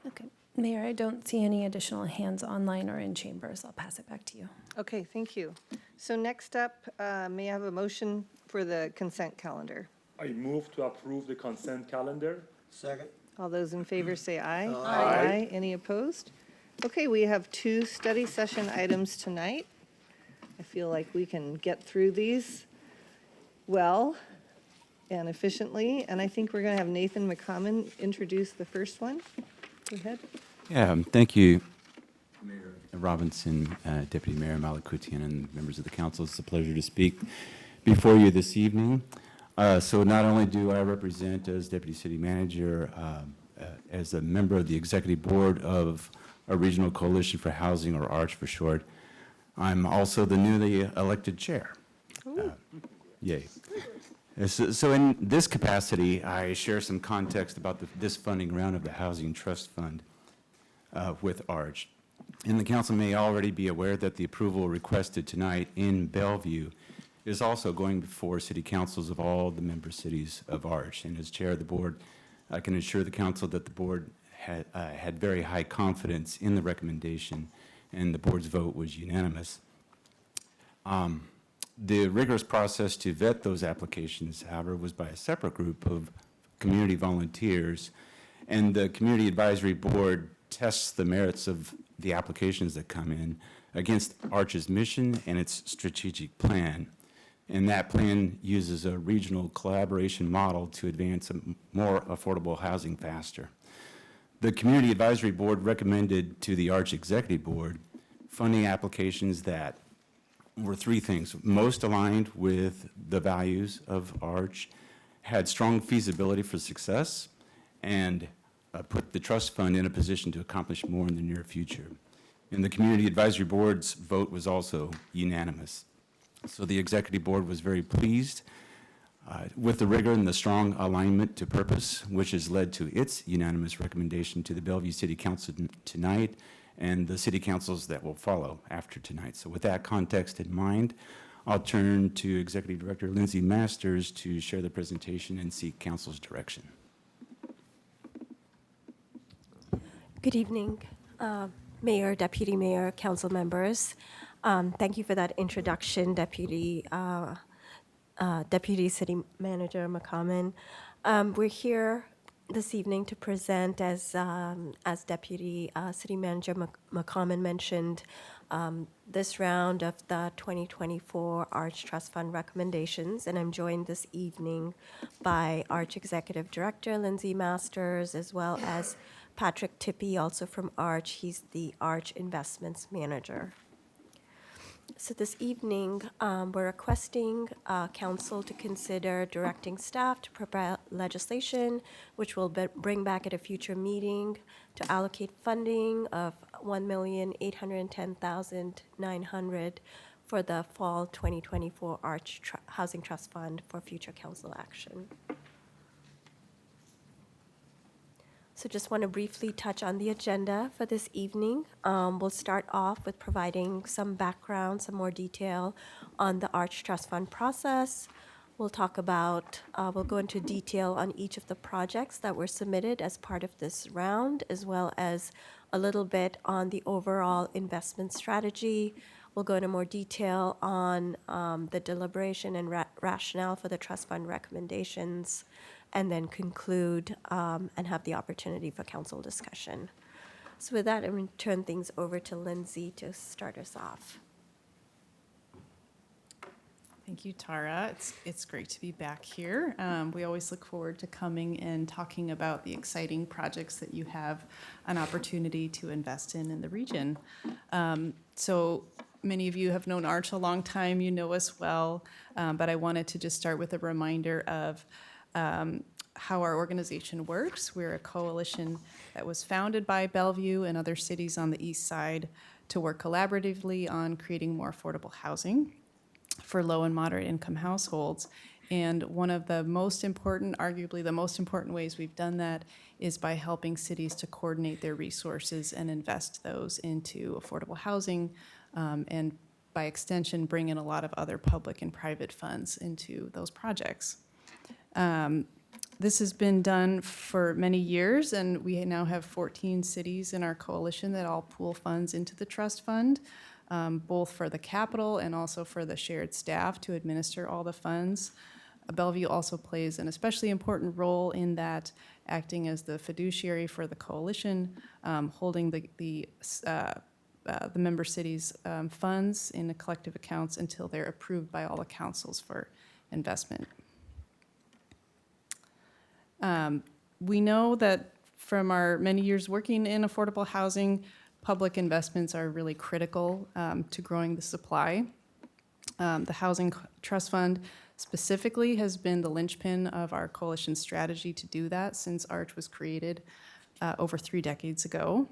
Okay, Mayor, I don't see any additional hands online or in chambers. I'll pass it back to you. Okay, thank you. So next up, may I have a motion for the consent calendar? I move to approve the consent calendar. Second. All those in favor say aye. Aye. Any opposed? Okay, we have 2 study session items tonight. I feel like we can get through these well and efficiently, and I think we're going to have Nathan McCommon introduce the first one. Go ahead. Yeah, thank you, Mayor Robinson, Deputy Mayor Malakutian, and members of the council. It's a pleasure to speak before you this evening. So not only do I represent as Deputy City Manager, as a member of the Executive Board of a Regional Coalition for Housing, or ARCH for short, I'm also the newly elected chair. Yay. So in this capacity, I share some context about this funding round of the Housing Trust Fund with ARCH. And the council may already be aware that the approval requested tonight in Bellevue is also going before city councils of all the member cities of ARCH. And as chair of the board, I can assure the council that the board had very high confidence in the recommendation, and the board's vote was unanimous. The rigorous process to vet those applications, however, was by a separate group of community volunteers, and the Community Advisory Board tests the merits of the applications that come in against ARCH's mission and its strategic plan. And that plan uses a regional collaboration model to advance more affordable housing faster. The Community Advisory Board recommended to the ARCH Executive Board funding applications that were three things: most aligned with the values of ARCH, had strong feasibility for success, and put the trust fund in a position to accomplish more in the near future. And the Community Advisory Board's vote was also unanimous. So the Executive Board was very pleased with the rigor and the strong alignment to purpose, which has led to its unanimous recommendation to the Bellevue City Council tonight and the city councils that will follow after tonight. So with that context in mind, I'll turn to Executive Director Lindsay Masters to share the presentation and seek council's direction. Good evening, Mayor, Deputy Mayor, council members. Thank you for that introduction, Deputy City Manager McCommon. We're here this evening to present, as Deputy City Manager McCommon mentioned, this round of the 2024 ARCH Trust Fund recommendations, and I'm joined this evening by ARCH Executive Director Lindsay Masters, as well as Patrick Tippy, also from ARCH. He's the ARCH Investments Manager. So this evening, we're requesting council to consider directing staff to prepare legislation, which we'll bring back at a future meeting, to allocate funding of $1,810,900 for the fall 2024 ARCH Housing Trust Fund for future council action. So just want to briefly touch on the agenda for this evening. We'll start off with providing some background, some more detail on the ARCH Trust Fund process. We'll talk about, we'll go into detail on each of the projects that were submitted as part of this round, as well as a little bit on the overall investment strategy. We'll go into more detail on the deliberation and rationale for the trust fund recommendations, and then conclude and have the opportunity for council discussion. So with that, I'm going to turn things over to Lindsay to start us off. Thank you, Tara. It's great to be back here. We always look forward to coming and talking about the exciting projects that you have an opportunity to invest in the region. So many of you have known ARCH a long time, you know us well, but I wanted to just start with a reminder of how our organization works. We're a coalition that was founded by Bellevue and other cities on the east side to work collaboratively on creating more affordable housing for low and moderate income households. And one of the most important, arguably the most important ways we've done that is by helping cities to coordinate their resources and invest those into affordable housing, and by extension, bring in a lot of other public and private funds into those projects. This has been done for many years, and we now have 14 cities in our coalition that all pool funds into the trust fund, both for the capital and also for the shared staff to administer all the funds. Bellevue also plays an especially important role in that, acting as the fiduciary for the coalition, holding the member cities' funds in the collective accounts until they're approved by all the councils for investment. We know that from our many years working in affordable housing, public investments are really critical to growing the supply. The Housing Trust Fund specifically has been the linchpin of our coalition strategy to do that since ARCH was created over 3 decades ago.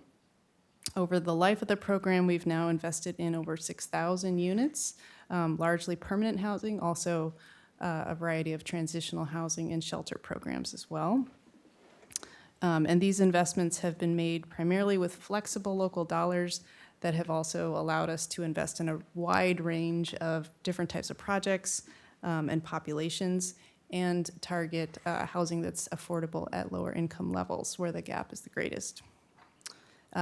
Over the life of the program, we've now invested in over 6,000 units, largely permanent housing, also a variety of transitional housing and shelter programs as well. And these investments have been made primarily with flexible local dollars that have also allowed us to invest in a wide range of different types of projects and populations, and target housing that's affordable at lower income levels where the gap is the greatest.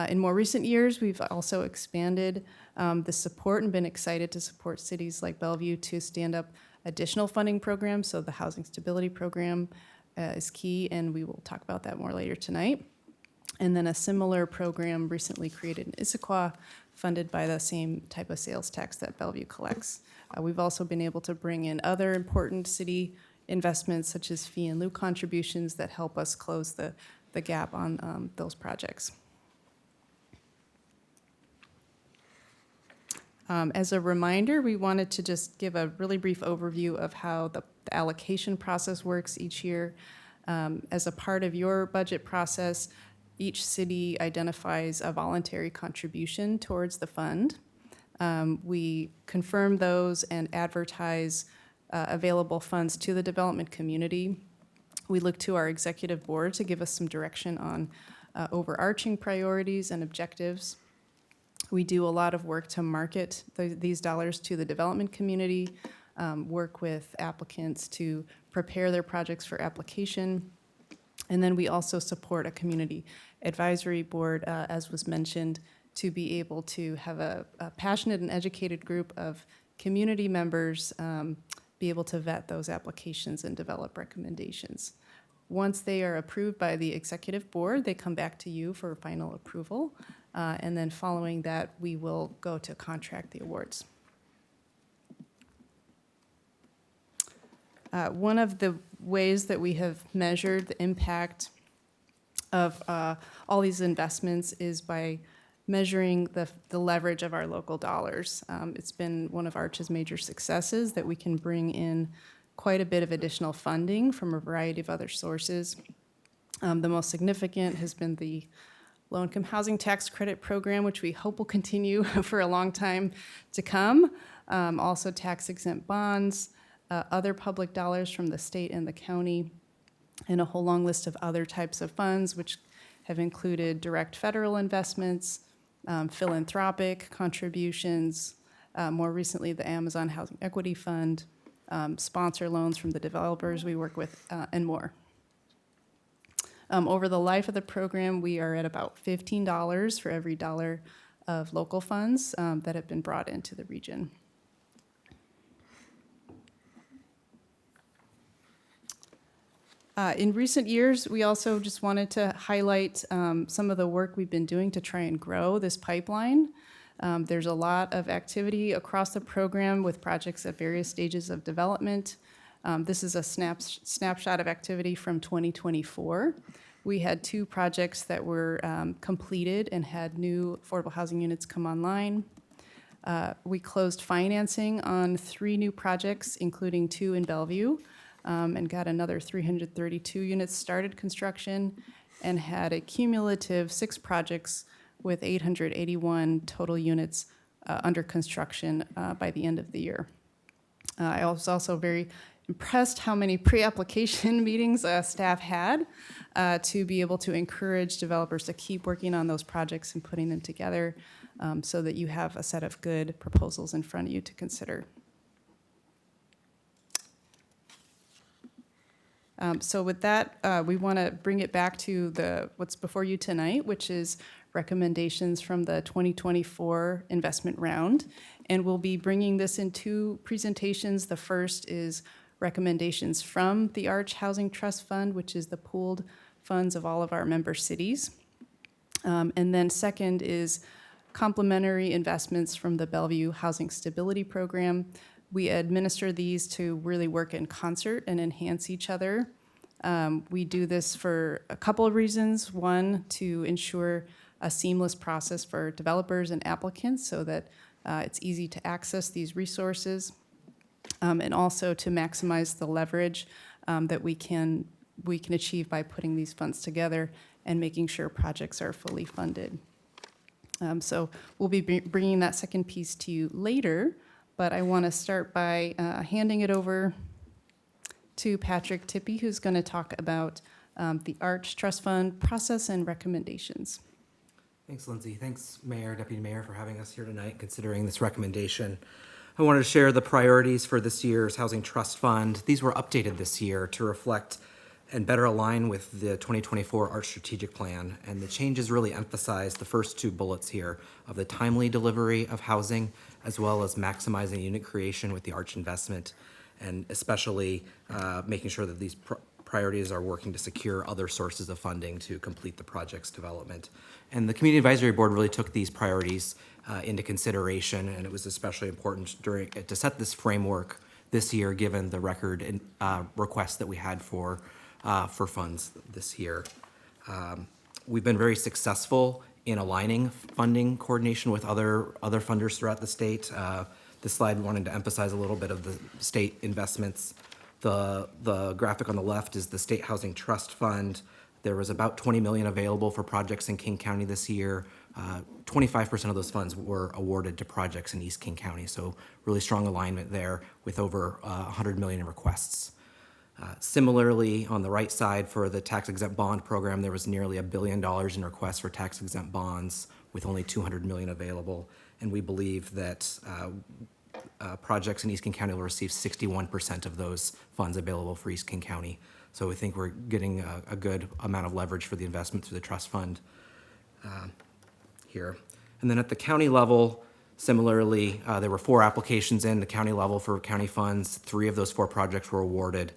In more recent years, we've also expanded the support and been excited to support cities like Bellevue to stand up additional funding programs. So the Housing Stability Program is key, and we will talk about that more later tonight. And then a similar program recently created in Issaquah, funded by the same type of sales tax that Bellevue collects. We've also been able to bring in other important city investments, such as fee and lieu contributions, that help us close the gap on those projects. As a reminder, we wanted to just give a really brief overview of how the allocation process works each year. As a part of your budget process, each city identifies a voluntary contribution towards the fund. We confirm those and advertise available funds to the development community. We look to our executive board to give us some direction on overarching priorities and objectives. We do a lot of work to market these dollars to the development community, work with applicants to prepare their projects for application. And then we also support a community advisory board, as was mentioned, to be able to have a passionate and educated group of community members be able to vet those applications and develop recommendations. Once they are approved by the executive board, they come back to you for final approval. And then following that, we will go to contract the awards. One of the ways that we have measured the impact of all these investments is by measuring the leverage of our local dollars. It's been one of Arch's major successes that we can bring in quite a bit of additional funding from a variety of other sources. The most significant has been the Low-Income Housing Tax Credit Program, which we hope will continue for a long time to come. Also tax-exempt bonds, other public dollars from the state and the county, and a whole long list of other types of funds, which have included direct federal investments, philanthropic contributions, more recently the Amazon Housing Equity Fund, sponsor loans from the developers we work with, and more. Over the life of the program, we are at about $15 for every dollar of local funds that have been brought into the region. In recent years, we also just wanted to highlight some of the work we've been doing to try and grow this pipeline. There's a lot of activity across the program with projects at various stages of development. This is a snapshot of activity from 2024. We had 2 projects that were completed and had new affordable housing units come online. We closed financing on 3 new projects, including 2 in Bellevue, and got another 332 units started construction, and had a cumulative 6 projects with 881 total units under construction by the end of the year. I was also very impressed how many pre-application meetings staff had to be able to encourage developers to keep working on those projects and putting them together so that you have a set of good proposals in front of you to consider. So with that, we want to bring it back to what's before you tonight, which is recommendations from the 2024 investment round. And we'll be bringing this in 2 presentations. The first is recommendations from the Arch Housing Trust Fund, which is the pooled funds of all of our member cities. And then second is complementary investments from the Bellevue Housing Stability Program. We administer these to really work in concert and enhance each other. We do this for a couple of reasons. One, to ensure a seamless process for developers and applicants so that it's easy to access these resources, and also to maximize the leverage that we can achieve by putting these funds together and making sure projects are fully funded. So we'll be bringing that second piece to you later, but I want to start by handing it over to Patrick Tippy, who's going to talk about the Arch Trust Fund process and recommendations. Thanks, Lindsay. Thanks, Mayor, Deputy Mayor, for having us here tonight, considering this recommendation. I wanted to share the priorities for this year's Housing Trust Fund. These were updated this year to reflect and better align with the 2024 Arch Strategic Plan. And the changes really emphasize the first two bullets here of the timely delivery of housing, as well as maximizing unit creation with the Arch investment, and especially making sure that these priorities are working to secure other sources of funding to complete the project's development. And the Community Advisory Board really took these priorities into consideration, and it was especially important to set this framework this year, given the record requests that we had for funds this year. We've been very successful in aligning funding coordination with other funders throughout the state. This slide wanted to emphasize a little bit of the state investments. The graphic on the left is the State Housing Trust Fund. There was about $20 million available for projects in King County this year. 25% of those funds were awarded to projects in East King County, so really strong alignment there with over $100 million in requests. Similarly, on the right side for the tax-exempt bond program, there was nearly $1 billion in requests for tax-exempt bonds with only $200 million available, and we believe that projects in East King County will receive 61% of those funds available for East King County. So we think we're getting a good amount of leverage for the investment through the trust fund here. And then at the county level, similarly, there were 4 applications in the county level for county funds. 3 of those 4 projects were awarded,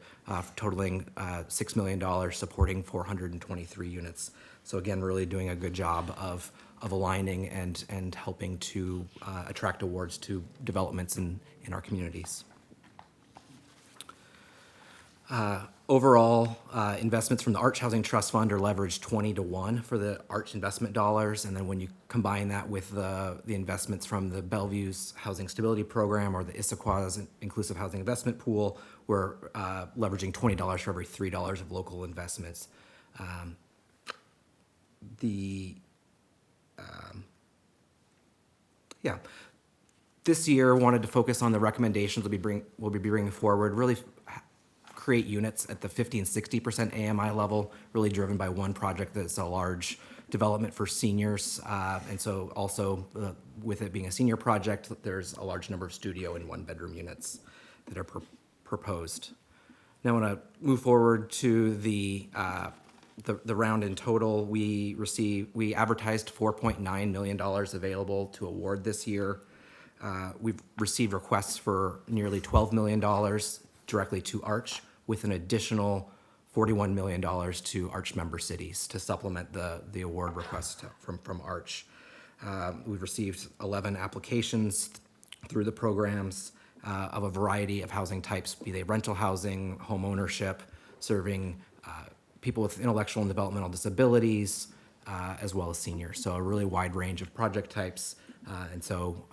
totaling $6 million, supporting 423 units. So again, really doing a good job of aligning and helping to attract awards to developments in our communities. Overall, investments from the Arch Housing Trust Fund are leveraged 20-1 for the Arch investment dollars. And then when you combine that with the investments from the Bellevue's Housing Stability Program or the Issaquah's Inclusive Housing Investment Pool, we're leveraging $20 for every $3 of local investments. This year, wanted to focus on the recommendations we'll be bringing forward, really create units at the 50 and 60% AMI level, really driven by one project that's a large development for seniors. And so also with it being a senior project, there's a large number of studio and 1-bedroom units that are proposed. Now I want to move forward to the round in total. We advertised $4.9 million available to award this year. We've received requests for nearly $12 million directly to Arch, with an additional $41 million to Arch member cities to supplement the award request from Arch. We've received 11 applications through the programs of a variety of housing types, be they rental housing, home ownership, serving people with intellectual and developmental disabilities, as well as seniors. So a really wide range of project types. And so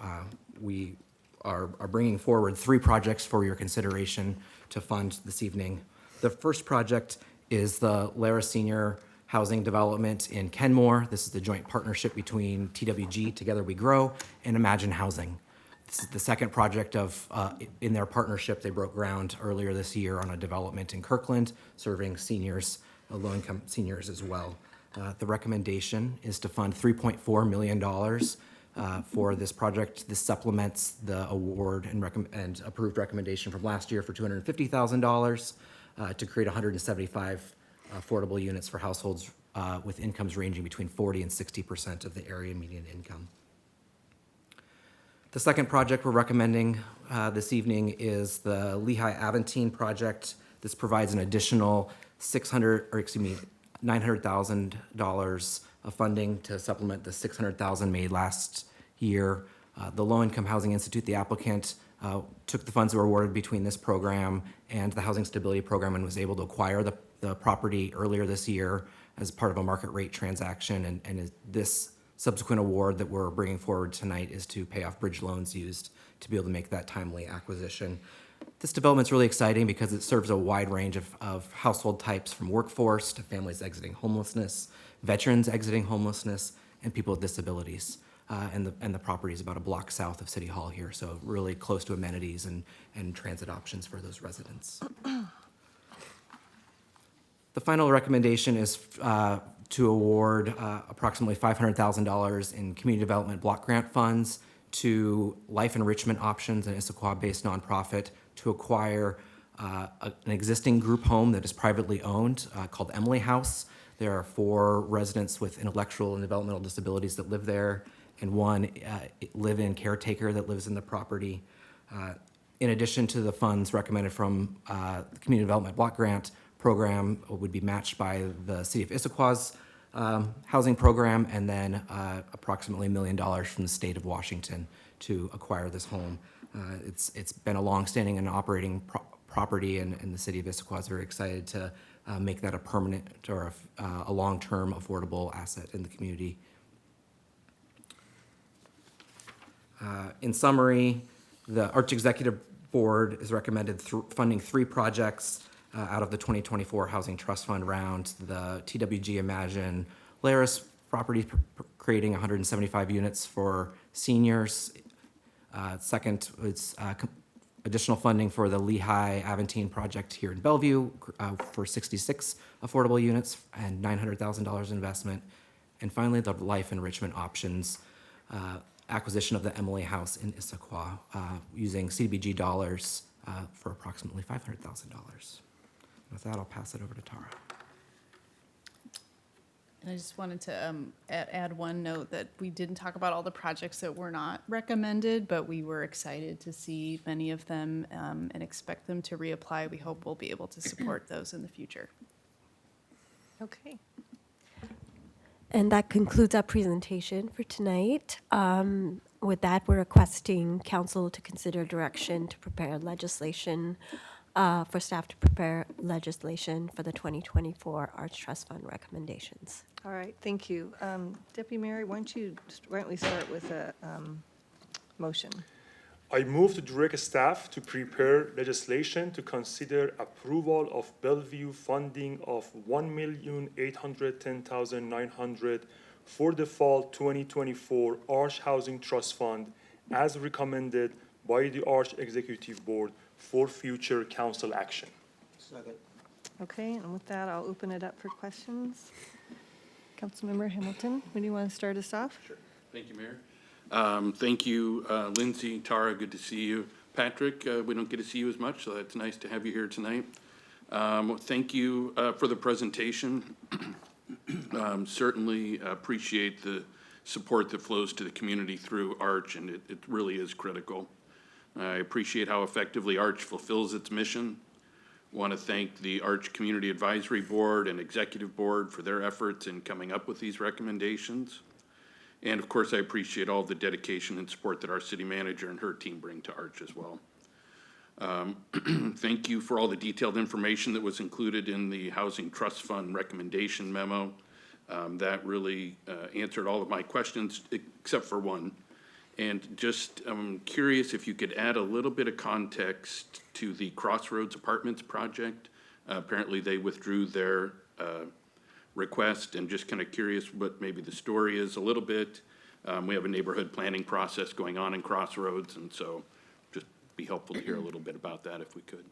we are bringing forward 3 projects for your consideration to fund this evening. The first project is the Lara Senior Housing Development in Kenmore. This is the joint partnership between TWG, Together We Grow, and Imagine Housing. This is the second project in their partnership. They broke ground earlier this year on a development in Kirkland, serving seniors, low-income seniors as well. The recommendation is to fund $3.4 million for this project. This supplements the award and approved recommendation from last year for $250,000 to create 175 affordable units for households with incomes ranging between 40% and 60% of the area median income. The second project we're recommending this evening is the Lehigh Aventine project. This provides an additional $900,000 of funding to supplement the $600,000 made last year. The Low Income Housing Institute, the applicant, took the funds that were awarded between this program and the Housing Stability Program and was able to acquire the property earlier this year as part of a market rate transaction. And this subsequent award that we're bringing forward tonight is to pay off bridge loans used to be able to make that timely acquisition. This development's really exciting because it serves a wide range of household types, from workforce to families exiting homelessness, veterans exiting homelessness, and people with disabilities. and the property is about a block south of City Hall here, so really close to amenities and transit options for those residents. The final recommendation is to award approximately $500,000 in community development block grant funds to Life Enrichment Options, an Issaquah-based nonprofit, to acquire an existing group home that is privately owned called Emily House. There are 4 residents with intellectual and developmental disabilities that live there, and 1 live-in caretaker that lives in the property. In addition to the funds recommended from the Community Development Block Grant program would be matched by the City of Issaquah's housing program, and then approximately $1 million from the state of Washington to acquire this home. It's been a long-standing and operating property, and the City of Issaquah is very excited to make that a permanent or a long-term affordable asset in the community. In summary, the Arch Executive Board is recommended funding 3 projects out of the 2024 Housing Trust Fund round. The TWG Imagine Laris property creating 175 units for seniors. Second, it's additional funding for the Lehigh Aventine project here in Bellevue for 66 affordable units and $900,000 investment. And finally, the Life Enrichment Options acquisition of the Emily House in Issaquah using CDBG dollars for approximately $500,000. With that, I'll pass it over to Tara. And I just wanted to add one note that we didn't talk about all the projects that were not recommended, but we were excited to see many of them and expect them to reapply. We hope we'll be able to support those in the future. Okay. And that concludes our presentation for tonight. With that, we're requesting council to consider direction to prepare legislation, for staff to prepare legislation for the 2024 Arts Trust Fund recommendations. All right, thank you. Deputy Mayor, why don't we start with a motion? I move to direct staff to prepare legislation to consider approval of Bellevue funding of $1,810,900 for the fall 2024 Arch Housing Trust Fund as recommended by the Arch Executive Board for future council action. Second. Okay, and with that, I'll open it up for questions. Councilmember Hamilton, when do you want to start us off? Sure. Thank you, Mayor. Thank you, Lindsay, Tara, good to see you. Patrick, we don't get to see you as much, so it's nice to have you here tonight. Thank you for the presentation. Certainly appreciate the support that flows to the community through Arch, and it really is critical. I appreciate how effectively Arch fulfills its mission. Want to thank the Arch Community Advisory Board and Executive Board for their efforts in coming up with these recommendations. And of course, I appreciate all the dedication and support that our city manager and her team bring to Arch as well. Thank you for all the detailed information that was included in the Housing Trust Fund recommendation memo. That really answered all of my questions except for one. And just I'm curious if you could add a little bit of context to the Crossroads Apartments project. Apparently they withdrew their request, and just kind of curious what maybe the story is a little bit. We have a neighborhood planning process going on in Crossroads, and so just be helpful to hear a little bit about that if we could.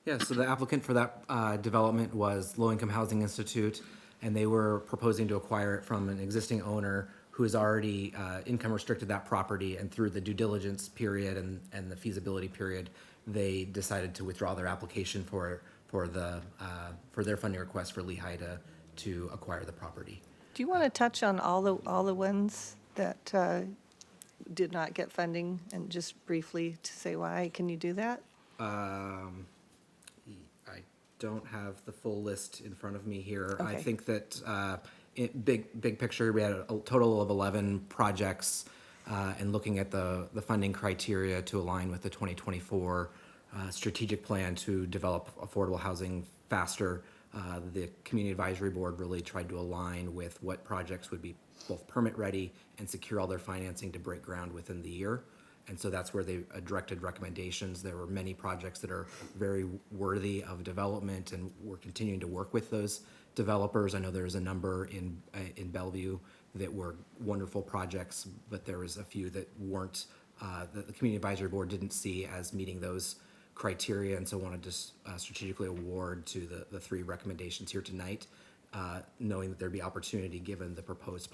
Yeah, so the applicant for that development was Low Income Housing Institute, and they were proposing to acquire it from an existing owner who has already income restricted that property, and through the due diligence period and the feasibility period, they decided to withdraw their application for their funding request for Lehigh to acquire the property. Do you want to touch on all the ones that did not get funding, and just briefly to say why? Can you do that? I don't have the full list in front of me here. I Okay. think that big picture, we had a total of 11 projects, and looking at the funding criteria to align with the 2024 strategic plan to develop affordable housing faster. The Community Advisory Board really tried to align with what projects would be both permit ready and secure all their financing to break ground within the year. And so that's where they directed recommendations. There were many projects that are very worthy of development, and we're continuing to work with those developers. I know there's a number in Bellevue that were wonderful projects, but there was a few that weren't, that the Community Advisory Board didn't see as meeting those criteria, and so wanted to strategically award to the three recommendations here tonight, knowing that there'd be opportunity given the proposed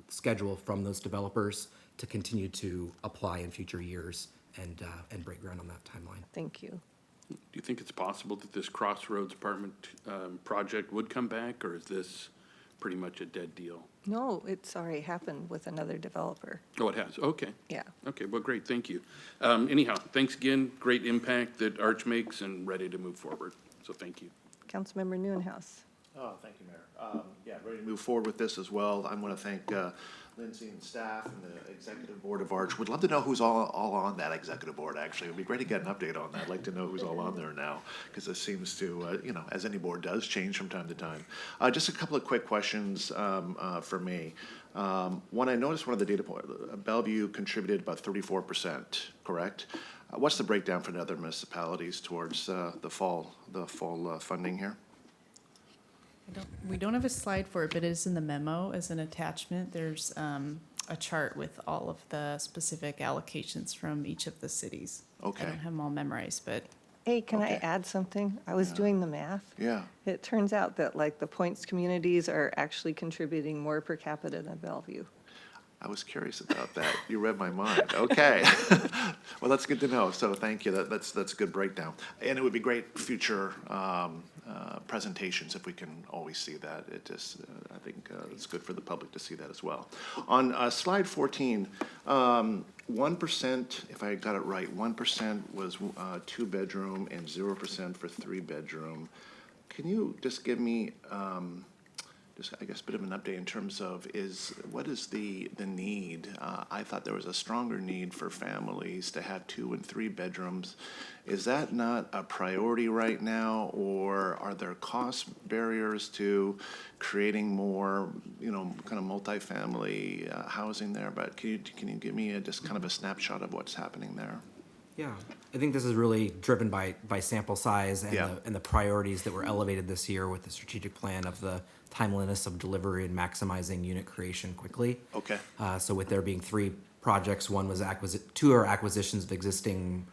schedule from those developers to continue to apply in future years and break ground on that timeline. Thank you. Do you think it's possible that this Crossroads apartment project would come back, or is this pretty much a dead deal? No, it's already happened with another developer. Oh, it has, okay. Yeah. Okay, well, great, thank you. Anyhow, thanks again, great impact that Arch makes and ready to move forward, so thank you. Councilmember Nieuwenhuis. Oh, thank you, Mayor. Yeah, ready to move forward with this as well. I want to thank Lindsay and staff and the executive board of Arch. Would love to know who's all on that executive board, actually. It would be great to get an update on that. I'd like to know who's all on there now, because this seems to, as any board does, change from time to time. Just a couple of quick questions for me. One, I noticed one of the data points, Bellevue contributed about 34%, correct? What's the breakdown for the other municipalities towards the fall funding here? We don't have a slide for it, but it is in the memo as an attachment. There's a chart with all of the specific allocations from each of the cities. Okay. I don't have them all memorized, but Hey, can I add something? I was doing the math. Yeah. It turns out that like the points communities are actually contributing more per capita than Bellevue. I was curious about that. You read my mind. Okay. Well, that's good to know. So thank you. That's a good breakdown. And it would be great future presentations if we can always see that. It just, I think it's good for the public to see that as well. On slide 14, 1%, if I got it right, 1% was 2-bedroom and 0% for 3-bedroom. Can you just give me just, I guess, a bit of an update in terms of what is the need? I thought there was a stronger need for families to have 2 and 3 bedrooms. Is that not a priority right now, or are there cost barriers to creating more, kind of multifamily housing there? But can you give me just kind of a snapshot of what's happening there? Yeah, I think this is really driven by sample size and, Yeah. and the priorities that were elevated this year with the strategic plan of the timeliness of delivery and maximizing unit creation quickly. Okay. So with there being 3 projects, one was 2 are acquisitions of existing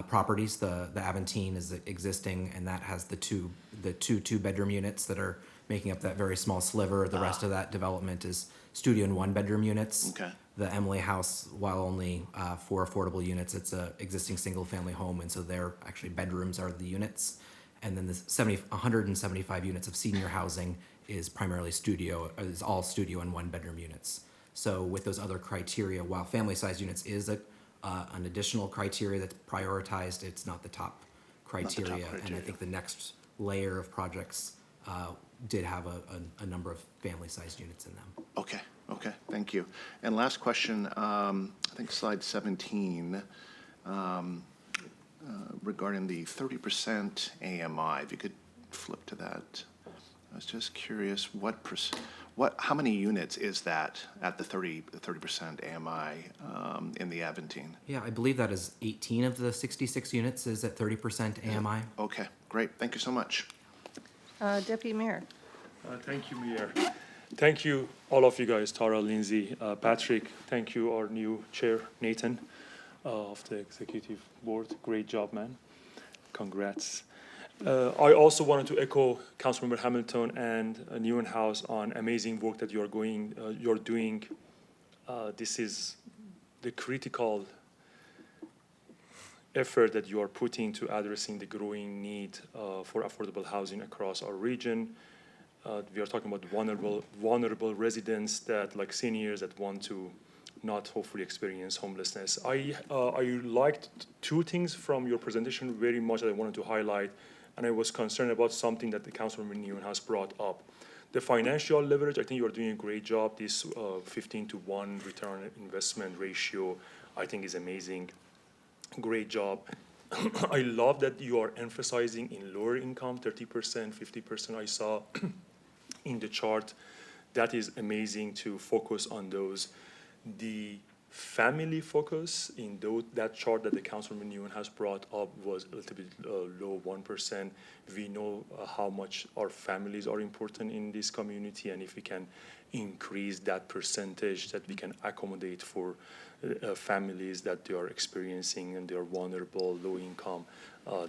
properties. The Aventine is existing, and that has the two 2-bedroom units that are making up that very small sliver. The rest of that development is studio and 1-bedroom units. Okay. The Emily House, while only 4 affordable units, it's a existing single-family home, and so their actually bedrooms are the units. And then the 175 units of senior housing is primarily is all studio and 1-bedroom units. So with those other criteria, while family-sized units is an additional criteria that's prioritized, it's not the top criteria. And I think the next layer of projects did have a number of family-sized units in them. Okay, thank you. And last question, I think slide 17, regarding the 30% AMI, if you could flip to that. I was just curious, how many units is that at the 30% AMI in the Aventine? Yeah, I believe that is 18 of the 66 units is at 30% AMI. Okay, great, thank you so much. Deputy Mayor. Thank you, Mayor. Thank you, all of you guys, Tara, Lindsay, Patrick. Thank you, our new chair, Nathan, of the executive board. Great job, man. Congrats. I also wanted to echo Councilmember Hamilton and Nieuwenhuis on amazing work that you're doing. This is the critical effort that you are putting to addressing the growing need for affordable housing across our region. We are talking about vulnerable residents that, like seniors, that want to not hopefully experience homelessness. I liked 2 things from your presentation very much that I wanted to highlight, and I was concerned about something that the Councilmember Nieuwenhuis brought up. The financial leverage, I think you are doing a great job. This 15-to-1 return on investment ratio, I think is amazing. Great job. I love that you are emphasizing in lower income, 30%, 50% I saw in the chart. That is amazing to focus on those. The family focus in that chart that the Councilman Nguyen has brought up was a little bit low, 1%. We know how much our families are important in this community, and if we can increase that percentage that we can accommodate for families that they are experiencing and they are vulnerable, low income,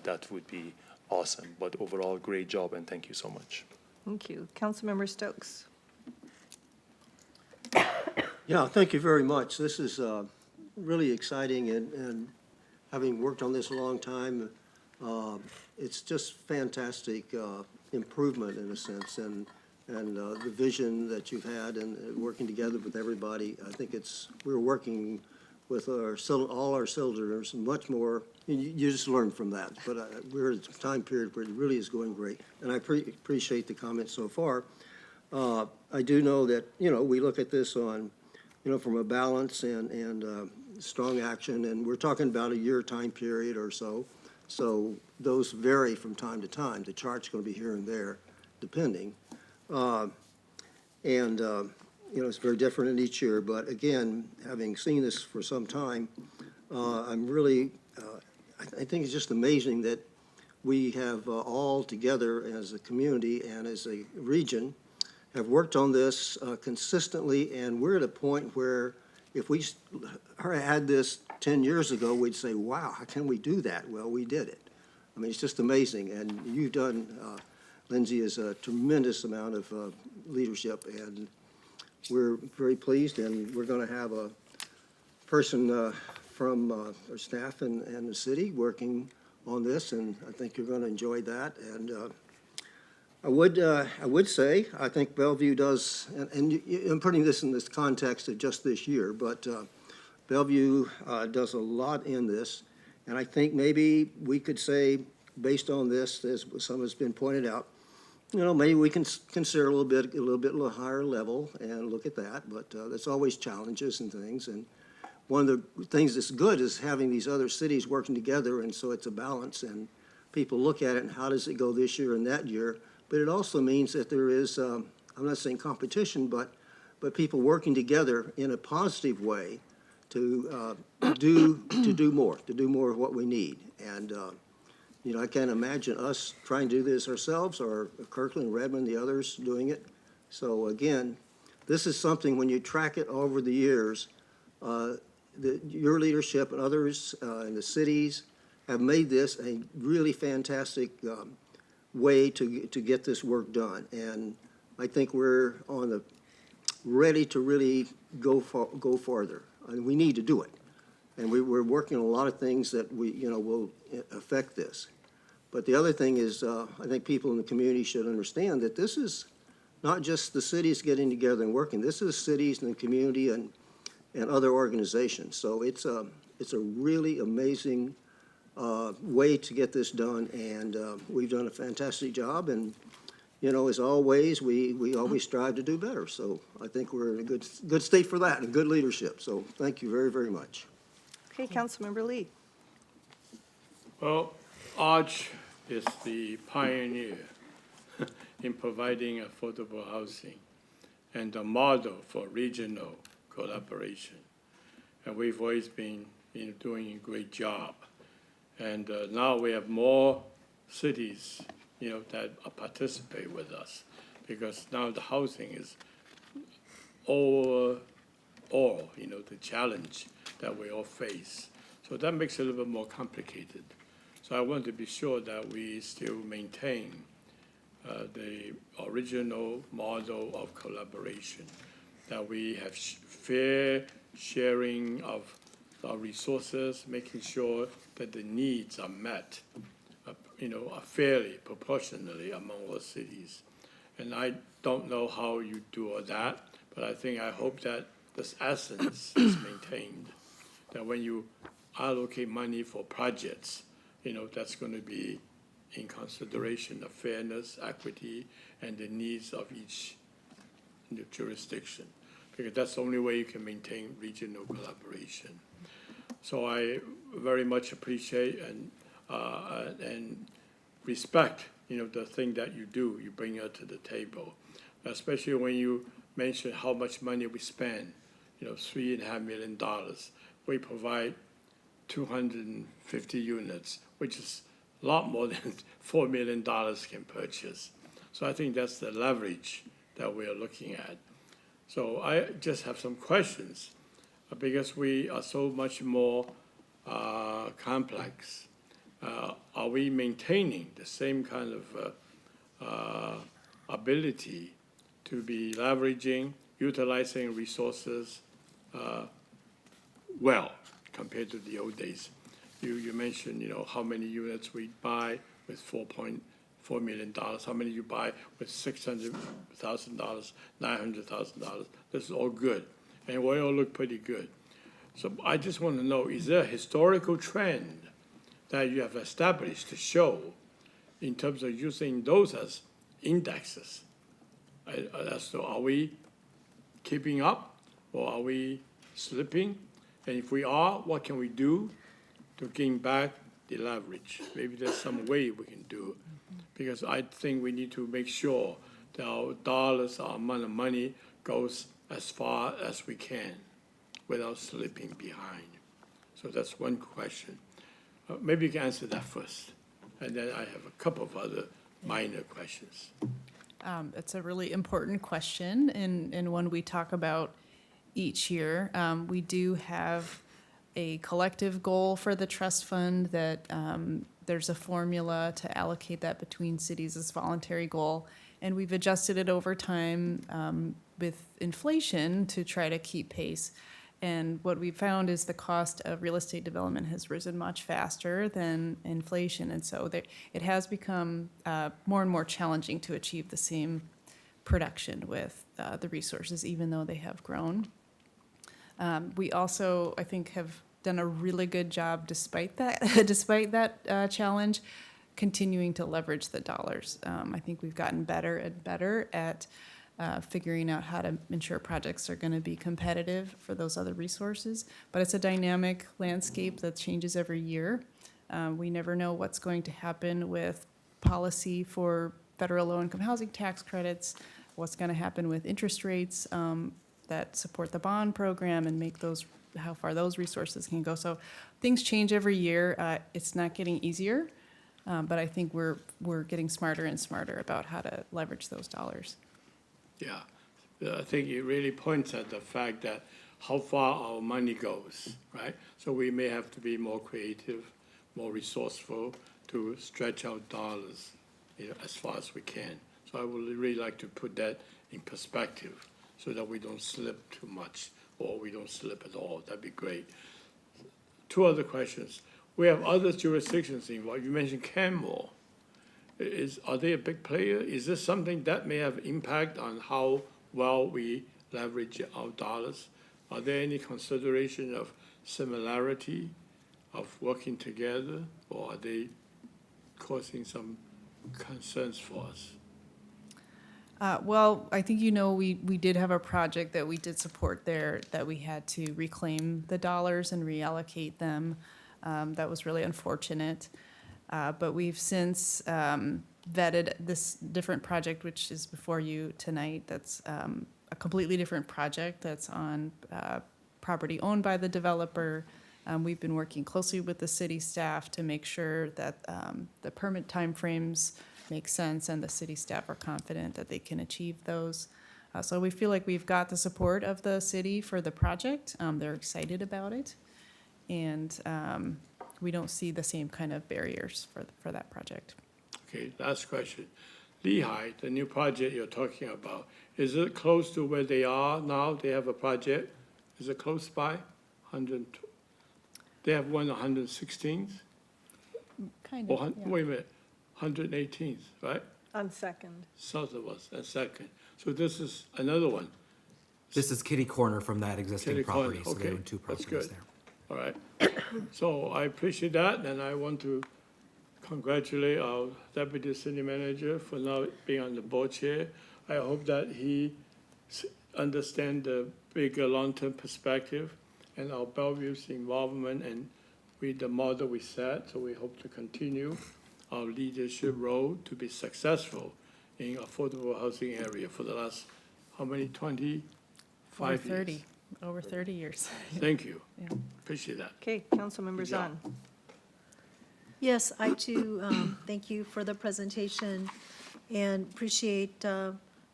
that would be awesome. But overall, great job, and thank you so much. Thank you. Councilmember Stokes. Yeah, thank you very much. This is really exciting, and having worked on this a long time, it's just fantastic improvement in a sense, and the vision that you've had and working together with everybody. I think we're working with all our cylinders much more. You just learn from that, but we're at a time period where it really is going great, and I appreciate the comments so far. I do know that, we look at this on, from a balance and strong action, and we're talking about a year time period or so. So those vary from time to time. The chart's going to be here and there, depending. It's very different in each year. But again, having seen this for some time, I'm really, I think it's just amazing that we have all together as a community and as a region have worked on this consistently, and we're at a point where if we had this 10 years ago, we'd say, wow, how can we do that? Well, we did it. I mean, it's just amazing, and you've done, Lindsay, is a tremendous amount of leadership, and we're very pleased, and we're going to have a person from our staff and the city working on this, and I think you're going to enjoy that. And I would say, I think Bellevue does, and I'm putting this in this context of just this year, but Bellevue does a lot in this, and I think maybe we could say, based on this, as some has been pointed out, maybe we can consider a little higher level and look at that, but there's always challenges and things, and one of the things that's good is having these other cities working together, and so it's a balance, and people look at it and how does it go this year and that year. But it also means that there is, I'm not saying competition, but people working together in a positive way to do more of what we need. And I can't imagine us trying to do this ourselves, or Kirkland, Redmond, the others doing it. So again, this is something when you track it over the years, your leadership and others in the cities have made this a really fantastic way to get this work done, and I think we're ready to really go farther. And we need to do it, and we're working on a lot of things that will affect this. But the other thing is, I think people in the community should understand that this is not just the cities getting together and working. This is cities and the community and other organizations. So it's a really amazing way to get this done, and we've done a fantastic job, and as always, we always strive to do better. So I think we're in a good state for that, and good leadership. So thank you very, very much. Okay, Councilmember Lee. Well, Arch is the pioneer in providing affordable housing and the model for regional collaboration. And we've always been doing a great job. And now we have more cities, that participate with us, because now the housing is all, the challenge that we all face. So that makes it a little bit more complicated. So I want to be sure that we still maintain the original model of collaboration, that we have fair sharing of our resources, making sure that the needs are met, are fairly, proportionally among all cities. And I don't know how you do all that, but I hope that this essence is maintained, that when you allocate money for projects, that's going to be in consideration of fairness, equity, and the needs of each jurisdiction, because that's the only way you can maintain regional collaboration. So I very much appreciate and respect, the thing that you do, you bring it to the table, especially when you mention how much money we spend $3.5 million. We provide 250 units, which is a lot more than $4 million can purchase. So I think that's the leverage that we are looking at. So I just have some questions, because we are so much more complex. Are we maintaining the same kind of ability to be leveraging, utilizing resources well compared to the old days? You mentioned, how many units we buy with $4.4 million, how many you buy with $600,000, $900,000. This is all good, and we all look pretty good. So I just want to know, is there a historical trend that you have established to show in terms of using those as indexes? As to, are we keeping up, or are we slipping? And if we are, what can we do to gain back the leverage? Maybe there's some way we can do it, because I think we need to make sure that our dollars, our amount of money goes as far as we can without slipping behind. So that's one question. Maybe you can answer that first, and then I have a couple of other minor questions. It's a really important question, and one we talk about each year. We do have a collective goal for the trust fund that there's a formula to allocate that between cities as voluntary goal, and we've adjusted it over time with inflation to try to keep pace. And what we found is the cost of real estate development has risen much faster than inflation. And so it has become more and more challenging to achieve the same production with the resources, even though they have grown. We also, I think, have done a really good job despite that challenge, continuing to leverage the dollars. I think we've gotten better and better at figuring out how to ensure projects are going to be competitive for those other resources. But it's a dynamic landscape that changes every year. We never know what's going to happen with policy for federal low-income housing tax credits, what's going to happen with interest rates that support the bond program and make those, how far those resources can go. So things change every year. It's not getting easier, but I think we're getting smarter and smarter about how to leverage those dollars. Yeah, I think it really points at the fact that how far our money goes, right? So we may have to be more creative, more resourceful to stretch out dollars, as far as we can. So I would really like to put that in perspective so that we don't slip too much or we don't slip at all. That'd be great. Two other questions. We have other jurisdictions involved. You mentioned Canmore. Are they a big player? Is this something that may have impact on how well we leverage our dollars? Are there any consideration of similarity, of working together, or are they causing some concerns for us? Well, I think we did have a project that we did support there that we had to reclaim the dollars and reallocate them. That was really unfortunate. But we've since vetted this different project, which is before you tonight. That's a completely different project that's on property owned by the developer. We've been working closely with the city staff to make sure that the permit timeframes make sense and the city staff are confident that they can achieve those. So we feel like we've got the support of the city for the project. They're excited about it. And we don't see the same kind of barriers for that project. Okay, last question. Lehigh, the new project you're talking about, is it close to where they are now? They have a project. Is it close by? They have one 116th? Kind Or, of, yeah. wait a minute, 118th, right? On Second. South of us, and Second. So this is another one. This is kitty corner from that existing Kitty corner, property, so okay, there are two that's properties good. there. All right. So I appreciate that, and I want to congratulate our deputy city manager for now being on the board chair. I hope that he understands the bigger long-term perspective and our Bellevue's involvement and with the model we set. So we hope to continue our leadership role to be successful in affordable housing area for the last, how many, 25 years? 30. over 30 years. Thank you. Yeah. Appreciate that. Okay, Councilmember Good job. Zahn. Yes, I too thank you for the presentation and appreciate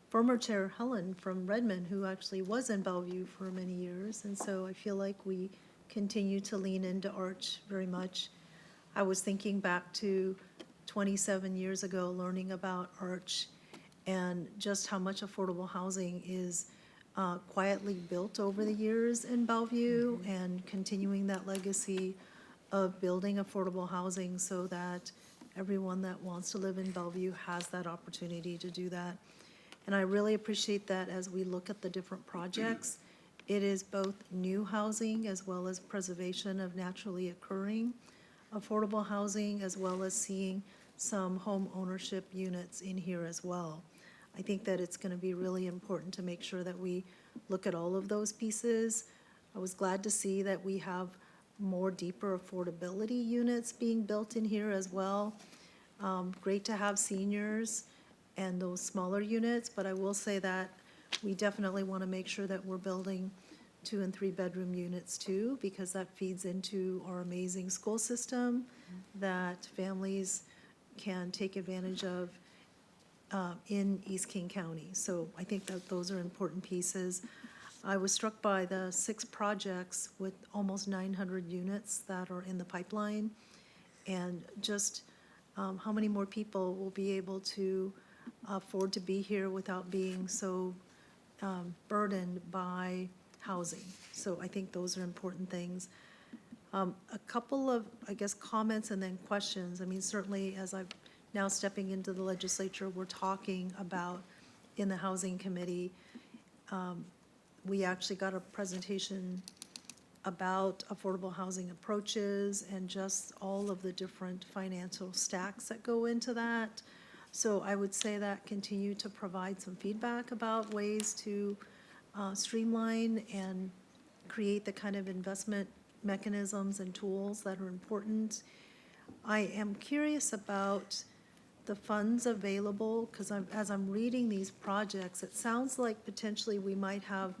former Chair Helen from Redmond, who actually was in Bellevue for many years. And so I feel like we continue to lean into Arch very much. I was thinking back to 27 years ago, learning about Arch and just how much affordable housing is quietly built over the years in Bellevue and continuing that legacy of building affordable housing so that everyone that wants to live in Bellevue has that opportunity to do that. And I really appreciate that as we look at the different projects, it is both new housing as well as preservation of naturally occurring affordable housing, as well as seeing some home ownership units in here as well. I think that it's going to be really important to make sure that we look at all of those pieces. I was glad to see that we have more deeper affordability units being built in here as well. Great to have seniors and those smaller units, but I will say that we definitely want to make sure that we're building 2 and 3 bedroom units too, because that feeds into our amazing school system that families can take advantage of in East King County. So I think that those are important pieces. I was struck by the 6 projects with almost 900 units that are in the pipeline, and just how many more people will be able to afford to be here without being so burdened by housing. So I think those are important things. A couple of, I guess, comments and then questions. I mean, certainly as I'm now stepping into the legislature, we're talking about in the Housing Committee. We actually got a presentation about affordable housing approaches and just all of the different financial stacks that go into that. So I would say that continue to provide some feedback about ways to streamline and create the kind of investment mechanisms and tools that are important. I am curious about the funds available, because as I'm reading these projects, it sounds like potentially we might have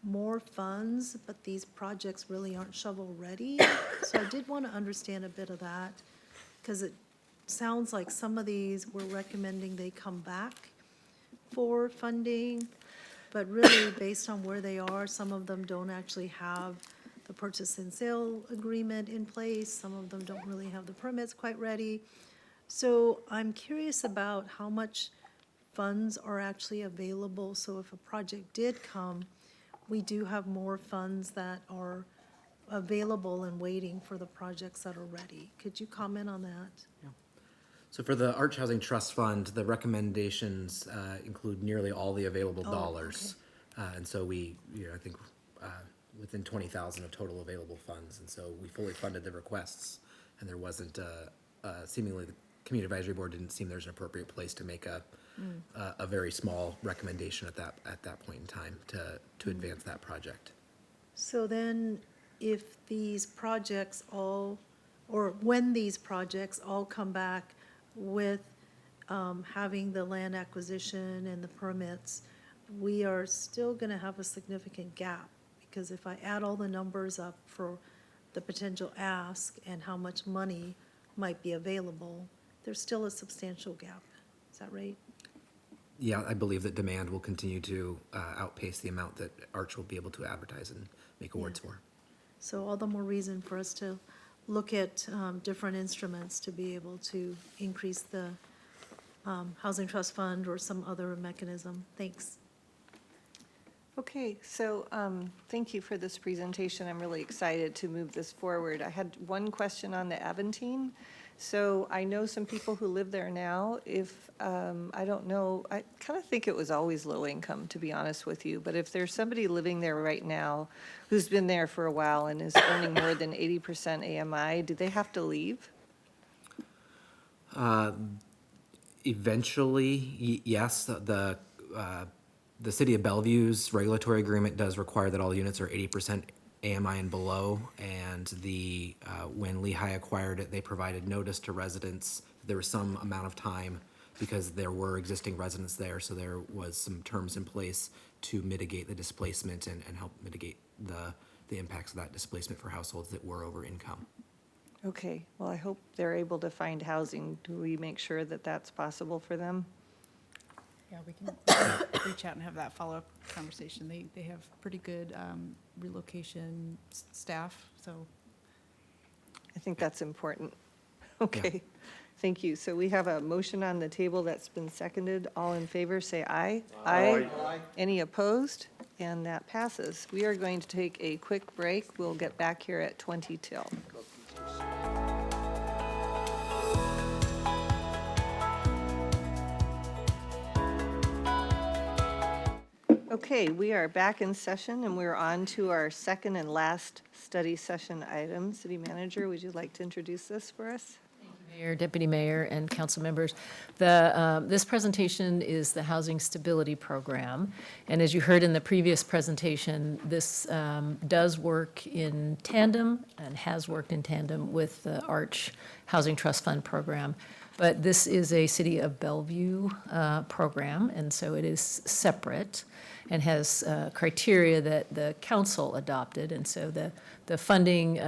more funds, but these projects really aren't shovel-ready. So I did want to understand a bit of that, because it sounds like some of these we're recommending they come back for funding, but really based on where they are, some of them don't actually have the purchase and sale agreement in place. Some of them don't really have the permits quite ready. So I'm curious about how much funds are actually available. So if a project did come, we do have more funds that are available and waiting for the projects that are ready. Could you comment on that? So for the Arch Housing Trust Fund, the recommendations include nearly all the available dollars. And so we, I think within 20,000 of total available funds. And so we fully funded the requests, and there wasn't, seemingly the Community Advisory Board didn't seem there's an appropriate place to make a very small recommendation at that point in time to advance that project. So then, if these projects all, or when these projects all come back with having the land acquisition and the permits, we are still going to have a significant gap, because if I add all the numbers up for the potential ask and how much money might be available, there's still a substantial gap. Is that right? Yeah, I believe that demand will continue to outpace the amount that Arch will be able to advertise and make awards for. So all the more reason for us to look at different instruments to be able to increase the Housing Trust Fund or some other mechanism. Thanks. Okay, so thank you for this presentation. I'm really excited to move this forward. I had one question on the Aventine. So I know some people who live there now. If, I don't know, I kind of think it was always low income, to be honest with you. But if there's somebody living there right now who's been there for a while and is earning more than 80% AMI, do they have to leave? Eventually, yes, the city of Bellevue's regulatory agreement does require that all units are 80% AMI and below, and when Lehigh acquired it, they provided notice to residents. There was some amount of time because there were existing residents there, so there was some terms in place to mitigate the displacement and help mitigate the impacts of that displacement for households that were over income. Okay, well, I hope they're able to find housing. Do we make sure that that's possible for them? Yeah, we can reach out and have that follow-up conversation. They have pretty good relocation staff, so. I think that's important. Okay, thank you. So we have a motion on the table that's been seconded. All in favor, say aye. Aye. Any opposed? And that passes. We are going to take a quick break. We'll get back here at 20 till. Okay, we are back in session, and we're on to our second and last study session item. City Manager, would you like to introduce this for us? Mayor, Deputy Mayor, and council members. This presentation is the Housing Stability Program. And as you heard in the previous presentation, this does work in tandem and has worked in tandem with the Arch Housing Trust Fund program. But this is a City of Bellevue program, and so it is separate and has criteria that the council adopted. And so the funding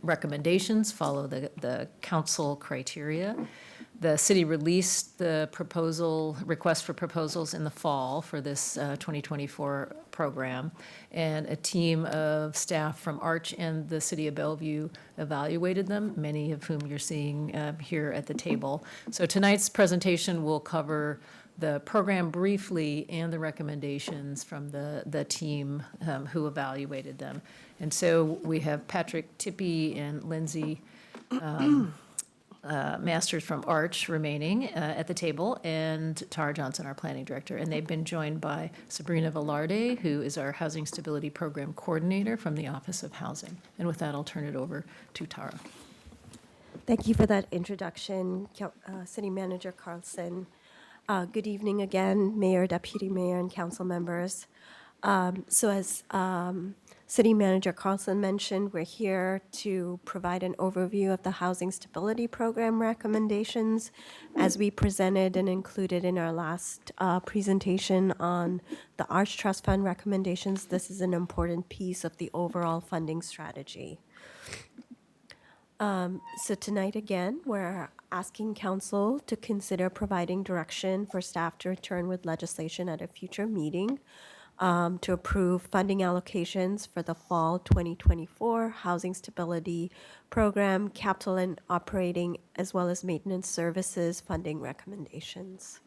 recommendations follow the council criteria. The city released the request for proposals in the fall for this 2024 program, and a team of staff from Arch and the City of Bellevue evaluated them, many of whom you're seeing here at the table. So tonight's presentation will cover the program briefly and the recommendations from the team who evaluated them. And so we have Patrick Tippie and Lindsay Masters from Arch remaining at the table, and Tara Johnson, our planning director. And they've been joined by Sabrina Velarde, who is our Housing Stability Program Coordinator from the Office of Housing. And with that, I'll turn it over to Tara. Thank you for that introduction, City Manager Carlson. Good evening again, Mayor, Deputy Mayor, and council members. So as City Manager Carlson mentioned, we're here to provide an overview of the Housing Stability Program recommendations as we presented and included in our last presentation on the Arch Trust Fund recommendations. This is an important piece of the overall funding strategy. So tonight, again, we're asking council to consider providing direction for staff to return with legislation at a future meeting to approve funding allocations for the fall 2024 Housing Stability Program, capital and operating, as well as maintenance services funding recommendations.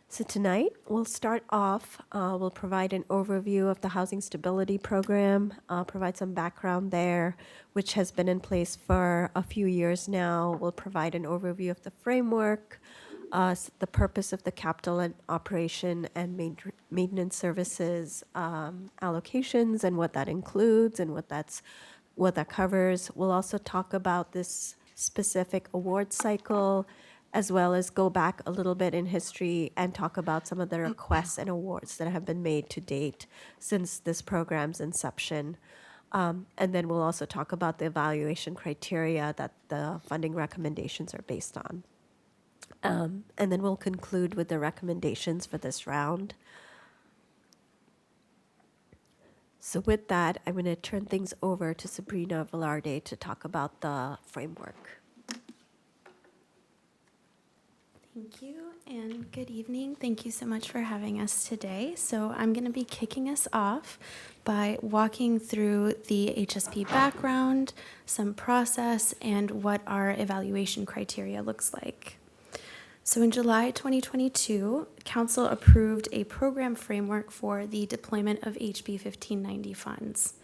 So tonight, we'll start off, we'll provide an overview of the Housing Stability Program, provide some background there, which has been in place for a few years now. We'll provide an overview of the framework, the purpose of the capital and operation and maintenance services allocations and what that includes and what that covers. We'll also talk about this specific award cycle, as well as go back a little bit in history and talk about some of the requests and awards that have been made to date since this program's inception. And then we'll also talk about the evaluation criteria that the funding recommendations are based on. And then we'll conclude with the recommendations for this round. So with that, I'm going to turn things over to Sabrina Velarde to talk about the framework. Thank you and good evening. Thank you so much for having us today. So I'm going to be kicking us off by walking through the HSP background, some process, and what our evaluation criteria looks like. So in July 2022, Council approved a program framework for the deployment of HB 1590 funds.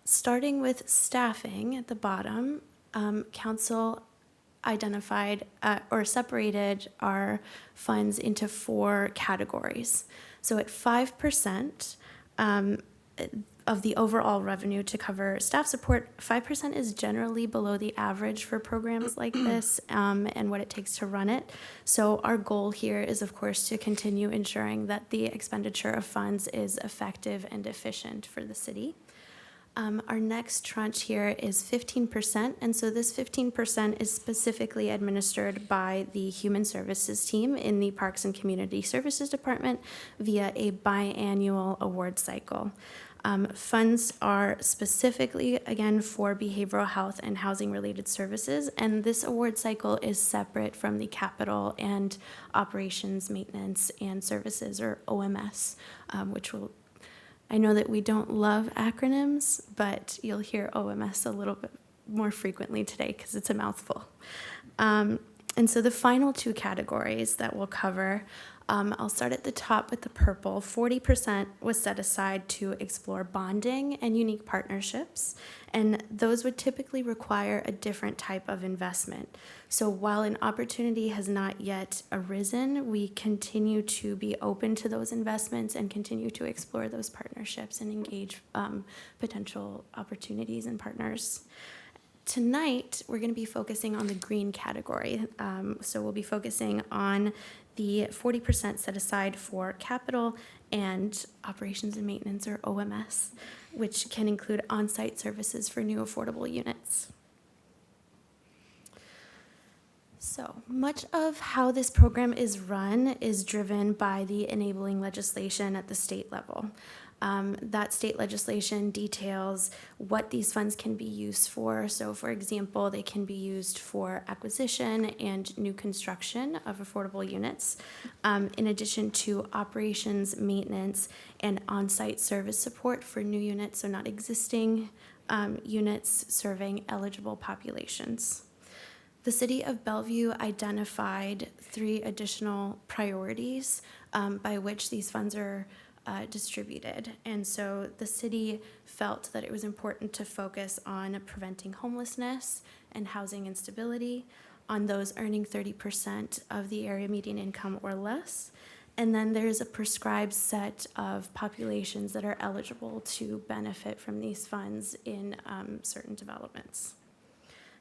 Starting with staffing at the bottom, Council identified or separated our funds into 4 categories. So at 5% of the overall revenue to cover staff support, 5% is generally below the average for programs like this and what it takes to run it. So our goal here is, of course, to continue ensuring that the expenditure of funds is effective and efficient for the city. Our next tranche here is 15%, and so this 15% is specifically administered by the Human Services team in the Parks and Community Services Department via a biannual award cycle. Funds are specifically, again, for behavioral health and housing-related services, and this award cycle is separate from the capital and operations, maintenance, and services, or OMS, which will, I know that we don't love acronyms, but you'll hear OMS a little bit more frequently today because it's a mouthful. And so the final two categories that we'll cover, I'll start at the top with the purple. 40% was set aside to explore bonding and unique partnerships, and those would typically require a different type of investment. So while an opportunity has not yet arisen, we continue to be open to those investments and continue to explore those partnerships and engage potential opportunities and partners. Tonight, we're going to be focusing on the green category. So we'll be focusing on the 40% set aside for capital and operations and maintenance, or OMS, which can include on-site services for new affordable units. So much of how this program is run is driven by the enabling legislation at the state level. That state legislation details what these funds can be used for. So, for example, they can be used for acquisition and new construction of affordable units, in addition to operations, maintenance, and on-site service support for new units, so not existing units serving eligible populations. The City of Bellevue identified 3 additional priorities by which these funds are distributed. And so the city felt that it was important to focus on preventing homelessness and housing instability, on those earning 30% of the area median income or less. And then there's a prescribed set of populations that are eligible to benefit from these funds in certain developments.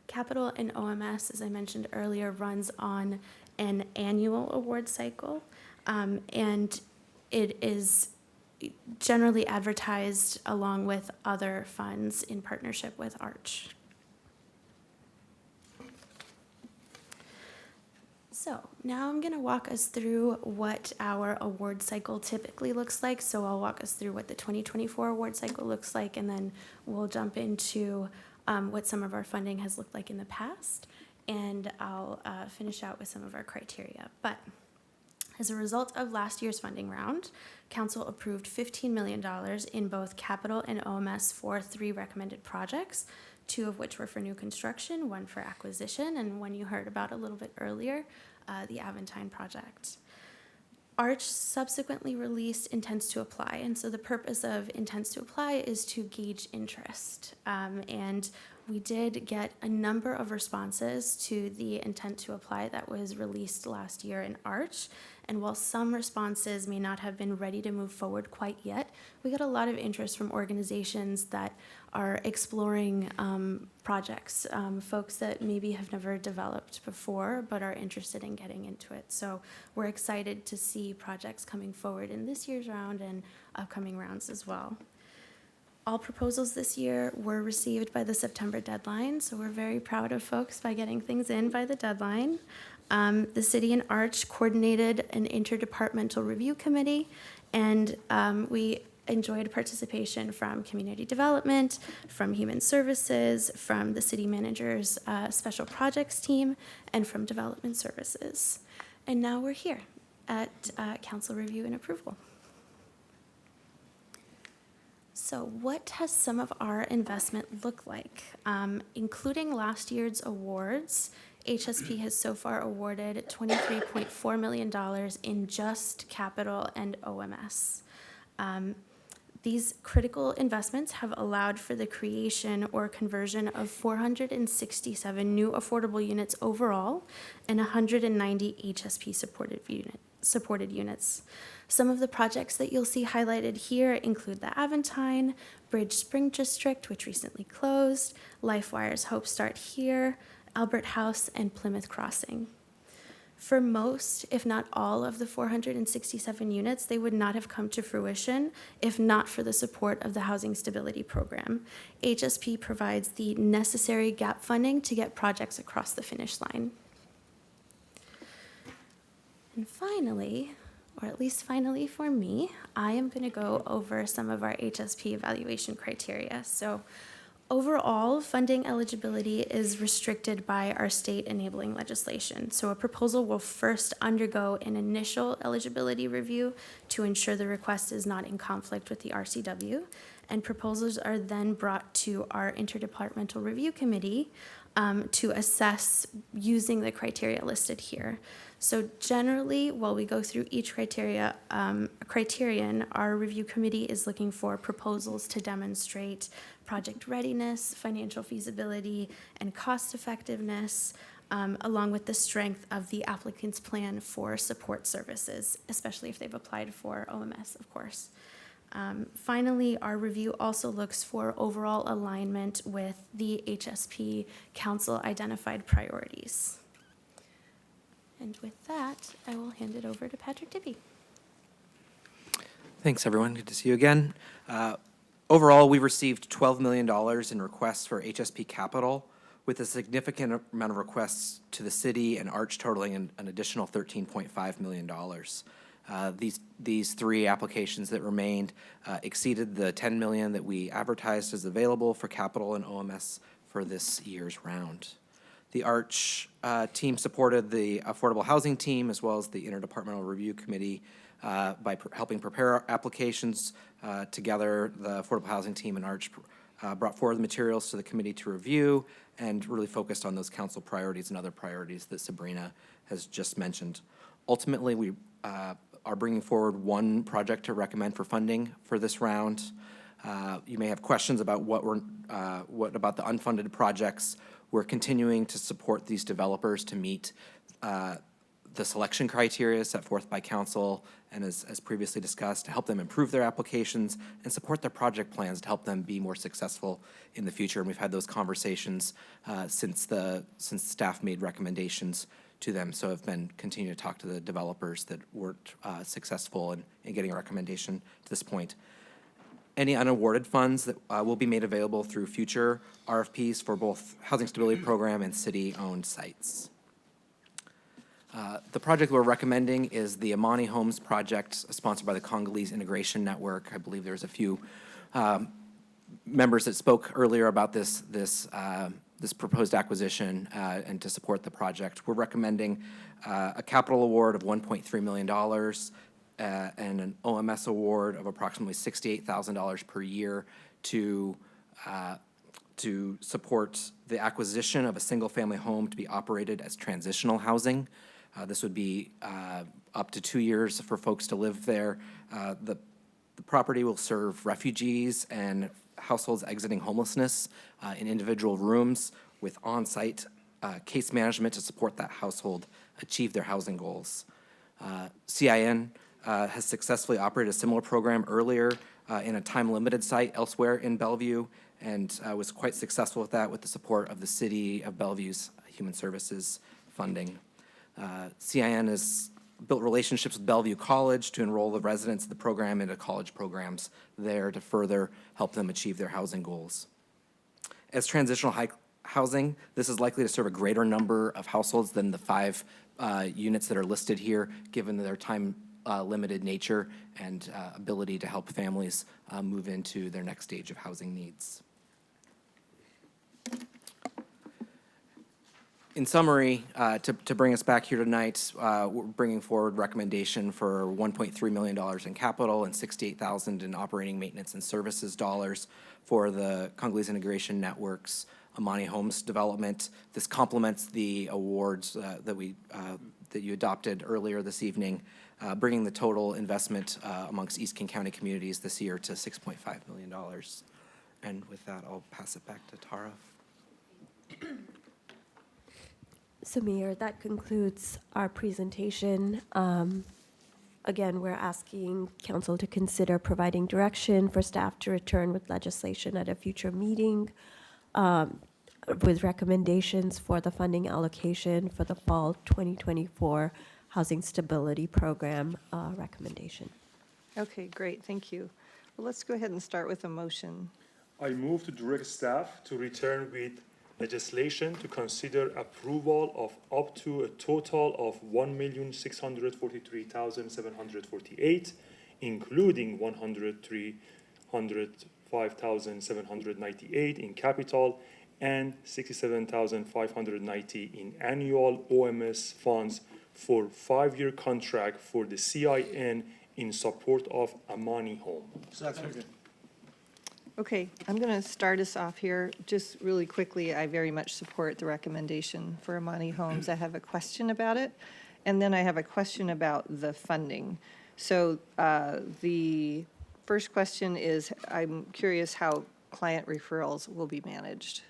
Capital and OMS, as I mentioned earlier, runs on an annual award cycle, and it is generally advertised along with other funds in partnership with Arch. So now I'm going to walk us through what our award cycle typically looks like. So I'll walk us through what the 2024 award cycle looks like, and then we'll jump into what some of our funding has looked like in the past, and I'll finish out with some of our criteria. But as a result of last year's funding round, Council approved $15 million in both capital and OMS for 3 recommended projects, 2 of which were for new construction, 1 for acquisition, and one you heard about a little bit earlier, the Aventine project. Arch subsequently released intents to apply, and so the purpose of intents to apply is to gauge interest. And we did get a number of responses to the intent to apply that was released last year in Arch. And while some responses may not have been ready to move forward quite yet, we got a lot of interest from organizations that are exploring projects, folks that maybe have never developed before but are interested in getting into it. So we're excited to see projects coming forward in this year's round and upcoming rounds as well. All proposals this year were received by the September deadline, so we're very proud of folks by getting things in by the deadline. The city and Arch coordinated an interdepartmental review committee, and we enjoyed participation from community development, from human services, from the city manager's special projects team, and from development services. And now we're here at council review and approval. So what has some of our investment look like? Including last year's awards, HSP has so far awarded $23.4 million in just capital and OMS. These critical investments have allowed for the creation or conversion of 467 new affordable units overall and 190 HSP supported units. Some of the projects that you'll see highlighted here include the Aventine, Bridge Spring District, which recently closed, LifeWire's Hope Start Here, Albert House, and Plymouth Crossing. For most, if not all, of the 467 units, they would not have come to fruition if not for the support of the Housing Stability Program. HSP provides the necessary gap funding to get projects across the finish line. And finally, or at least finally for me, I am going to go over some of our HSP evaluation criteria. So overall, funding eligibility is restricted by our state enabling legislation. So a proposal will first undergo an initial eligibility review to ensure the request is not in conflict with the RCW, and proposals are then brought to our interdepartmental review committee to assess using the criteria listed here. So generally, while we go through each criterion, our review committee is looking for proposals to demonstrate project readiness, financial feasibility, and cost effectiveness, along with the strength of the applicant's plan for support services, especially if they've applied for OMS, of course. Finally, our review also looks for overall alignment with the HSP Council identified priorities. And with that, I will hand it over to Patrick Dippy. Thanks, everyone. Good to see you again. Overall, we received $12 million in requests for HSP capital, with a significant amount of requests to the city and Arch totaling an additional $13.5 million. These three applications that remained exceeded the $10 million that we advertised as available for capital and OMS for this year's round. The Arch team supported the Affordable Housing team as well as the Interdepartmental Review Committee by helping prepare our applications. Together, the Affordable Housing team and Arch brought forward the materials to the committee to review and really focused on those council priorities and other priorities that Sabrina has just mentioned. Ultimately, we are bringing forward one project to recommend for funding for this round. You may have questions about what about the unfunded projects. We're continuing to support these developers to meet the selection criteria set forth by council and as previously discussed, to help them improve their applications and support their project plans to help them be more successful in the future. And we've had those conversations since staff made recommendations to them. So I've been continuing to talk to the developers that weren't successful in getting a recommendation to this point. Any unawarded funds that will be made available through future RFPs for both Housing Stability Program and city-owned sites. The project we're recommending is the Amani Homes project, sponsored by the Congolese Integration Network. I believe there's a few members that spoke earlier about this proposed acquisition and to support the project. We're recommending a capital award of $1.3 million and an OMS award of approximately $68,000 per year to support the acquisition of a single-family home to be operated as transitional housing. This would be up to 2 years for folks to live there. The property will serve refugees and households exiting homelessness in individual rooms with on-site case management to support that household achieve their housing goals. CIN has successfully operated a similar program earlier in a time-limited site elsewhere in Bellevue and was quite successful with that with the support of the City of Bellevue's Human Services funding. CIN has built relationships with Bellevue College to enroll the residents of the program into college programs there to further help them achieve their housing goals. As transitional housing, this is likely to serve a greater number of households than the 5 units that are listed here, given their time limited nature and ability to help families move into their next stage of housing needs. In summary, to bring us back here tonight, we're bringing forward recommendation for $1.3 million in capital and $68,000 in operating maintenance and services dollars for the Congolese Integration Network's Amani Homes development. This complements the awards that you adopted earlier this evening, bringing the total investment amongst East King County communities this year to $6.5 million. And with that, I'll pass it back to Tara. So, Mayor, that concludes our presentation. Again, we're asking council to consider providing direction for staff to return with legislation at a future meeting. with recommendations for the funding allocation for the fall 2024 Housing Stability Program recommendation. Okay, great, thank you. Well, let's go ahead and start with a motion. I move to direct staff to return with legislation to consider approval of up to a total of $1,643,748, including $105,798 in capital and $67,590 in annual OMS funds for 5-year contract for the CIN in support of Amani Home. Second. Okay, I'm going to start us off here. Just really quickly, I very much support the recommendation for Amani Homes. I have a question about it, and then I have a question about the funding. So the first question is, I'm curious how client referrals will be managed.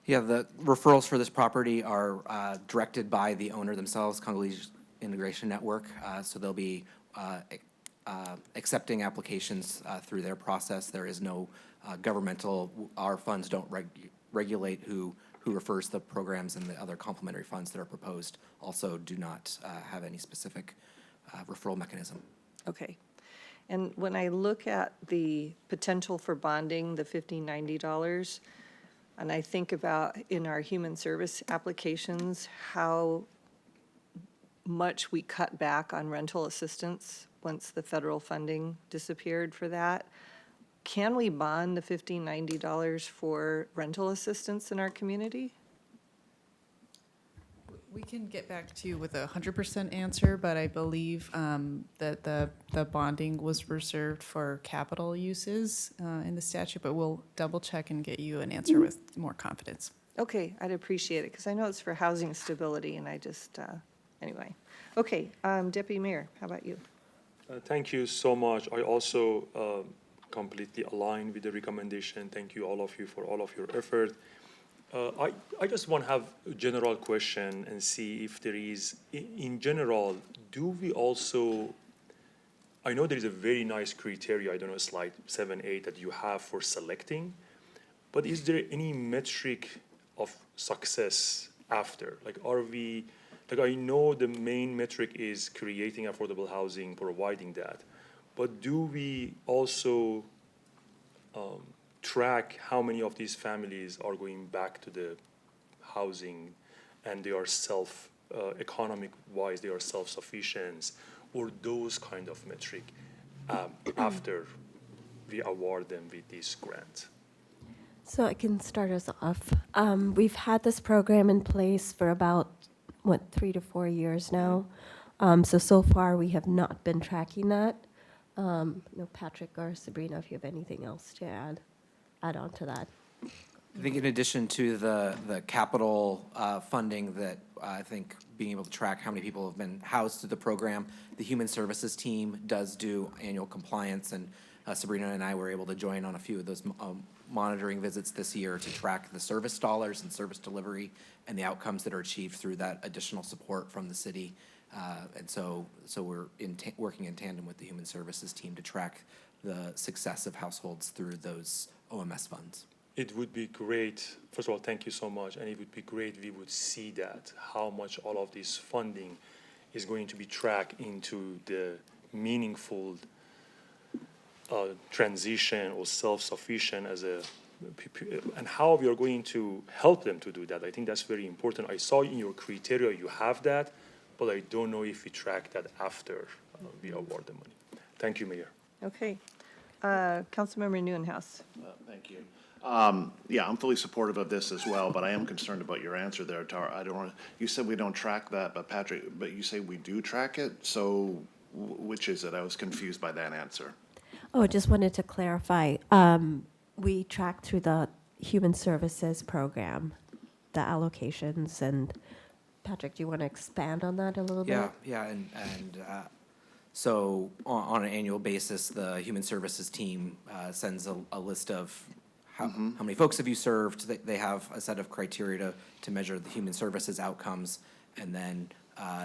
Yeah, the referrals for this property are directed by the owner themselves, Congolese Integration Network. So they'll be accepting applications through their process. There is no governmental, our funds don't regulate who refers the programs, and the other complementary funds that are proposed also do not have any specific referral mechanism. Okay. And when I look at the potential for bonding, the $1,590, and I think about in our human service applications, how much we cut back on rental assistance once the federal funding disappeared for that. Can we bond the $1,590 for rental assistance in our community? We can get back to you with a 100% answer, but I believe that the bonding was reserved for capital uses in the statute, but we'll double check and get you an answer with more confidence. Okay, I'd appreciate it, because I know it's for housing stability, and I just, anyway. Okay, Deputy Mayor, how about you? Thank you so much. I also completely align with the recommendation. Thank you, all of you, for all of your effort. I just want to have a general question and see if there is, in general, do we also, I know there is a very nice criteria, I don't know, slide 7, 8, that you have for selecting, but is there any metric of success after? Like, are we, like, I know the main metric is creating affordable housing, providing that, but do we also track how many of these families are going back to the housing and they are economic wise, they are self-sufficient, or those kind of metric after we award them with this grant? So I can start us off. We've had this program in place for about, 3 to 4 years now. So far, we have not been tracking that. No, Patrick or Sabrina, if you have anything else to add on to that. I think in addition to the capital funding that I think being able to track how many people have been housed through the program, the Human Services team does do annual compliance, and Sabrina and I were able to join on a few of those monitoring visits this year to track the service dollars and service delivery and the outcomes that are achieved through that additional support from the city. And so we're working in tandem with the Human Services team to track the success of households through those OMS funds. It would be great, first of all, thank you so much, and it would be great we would see that, how much all of this funding is going to be tracked into the meaningful transition or self-sufficient and how we are going to help them to do that. I think that's very important. I saw in your criteria you have that, but I don't know if we track that after we award the money. Thank you, Mayor. Okay. Councilmember Neuenhuis. Thank you. Yeah, I'm fully supportive of this as well, but I am concerned about your answer there, Tara. I don't want to, you said we don't track that, but Patrick, but you say we do track it, so which is it? I was confused by that answer. Oh, just wanted to clarify. We track through the Human Services program, the allocations, and Patrick, do you want to expand on that a little bit? Yeah, and so on an annual basis, the Human Services team sends a list of how many folks have you served. They have a set of criteria to measure the human services outcomes, and then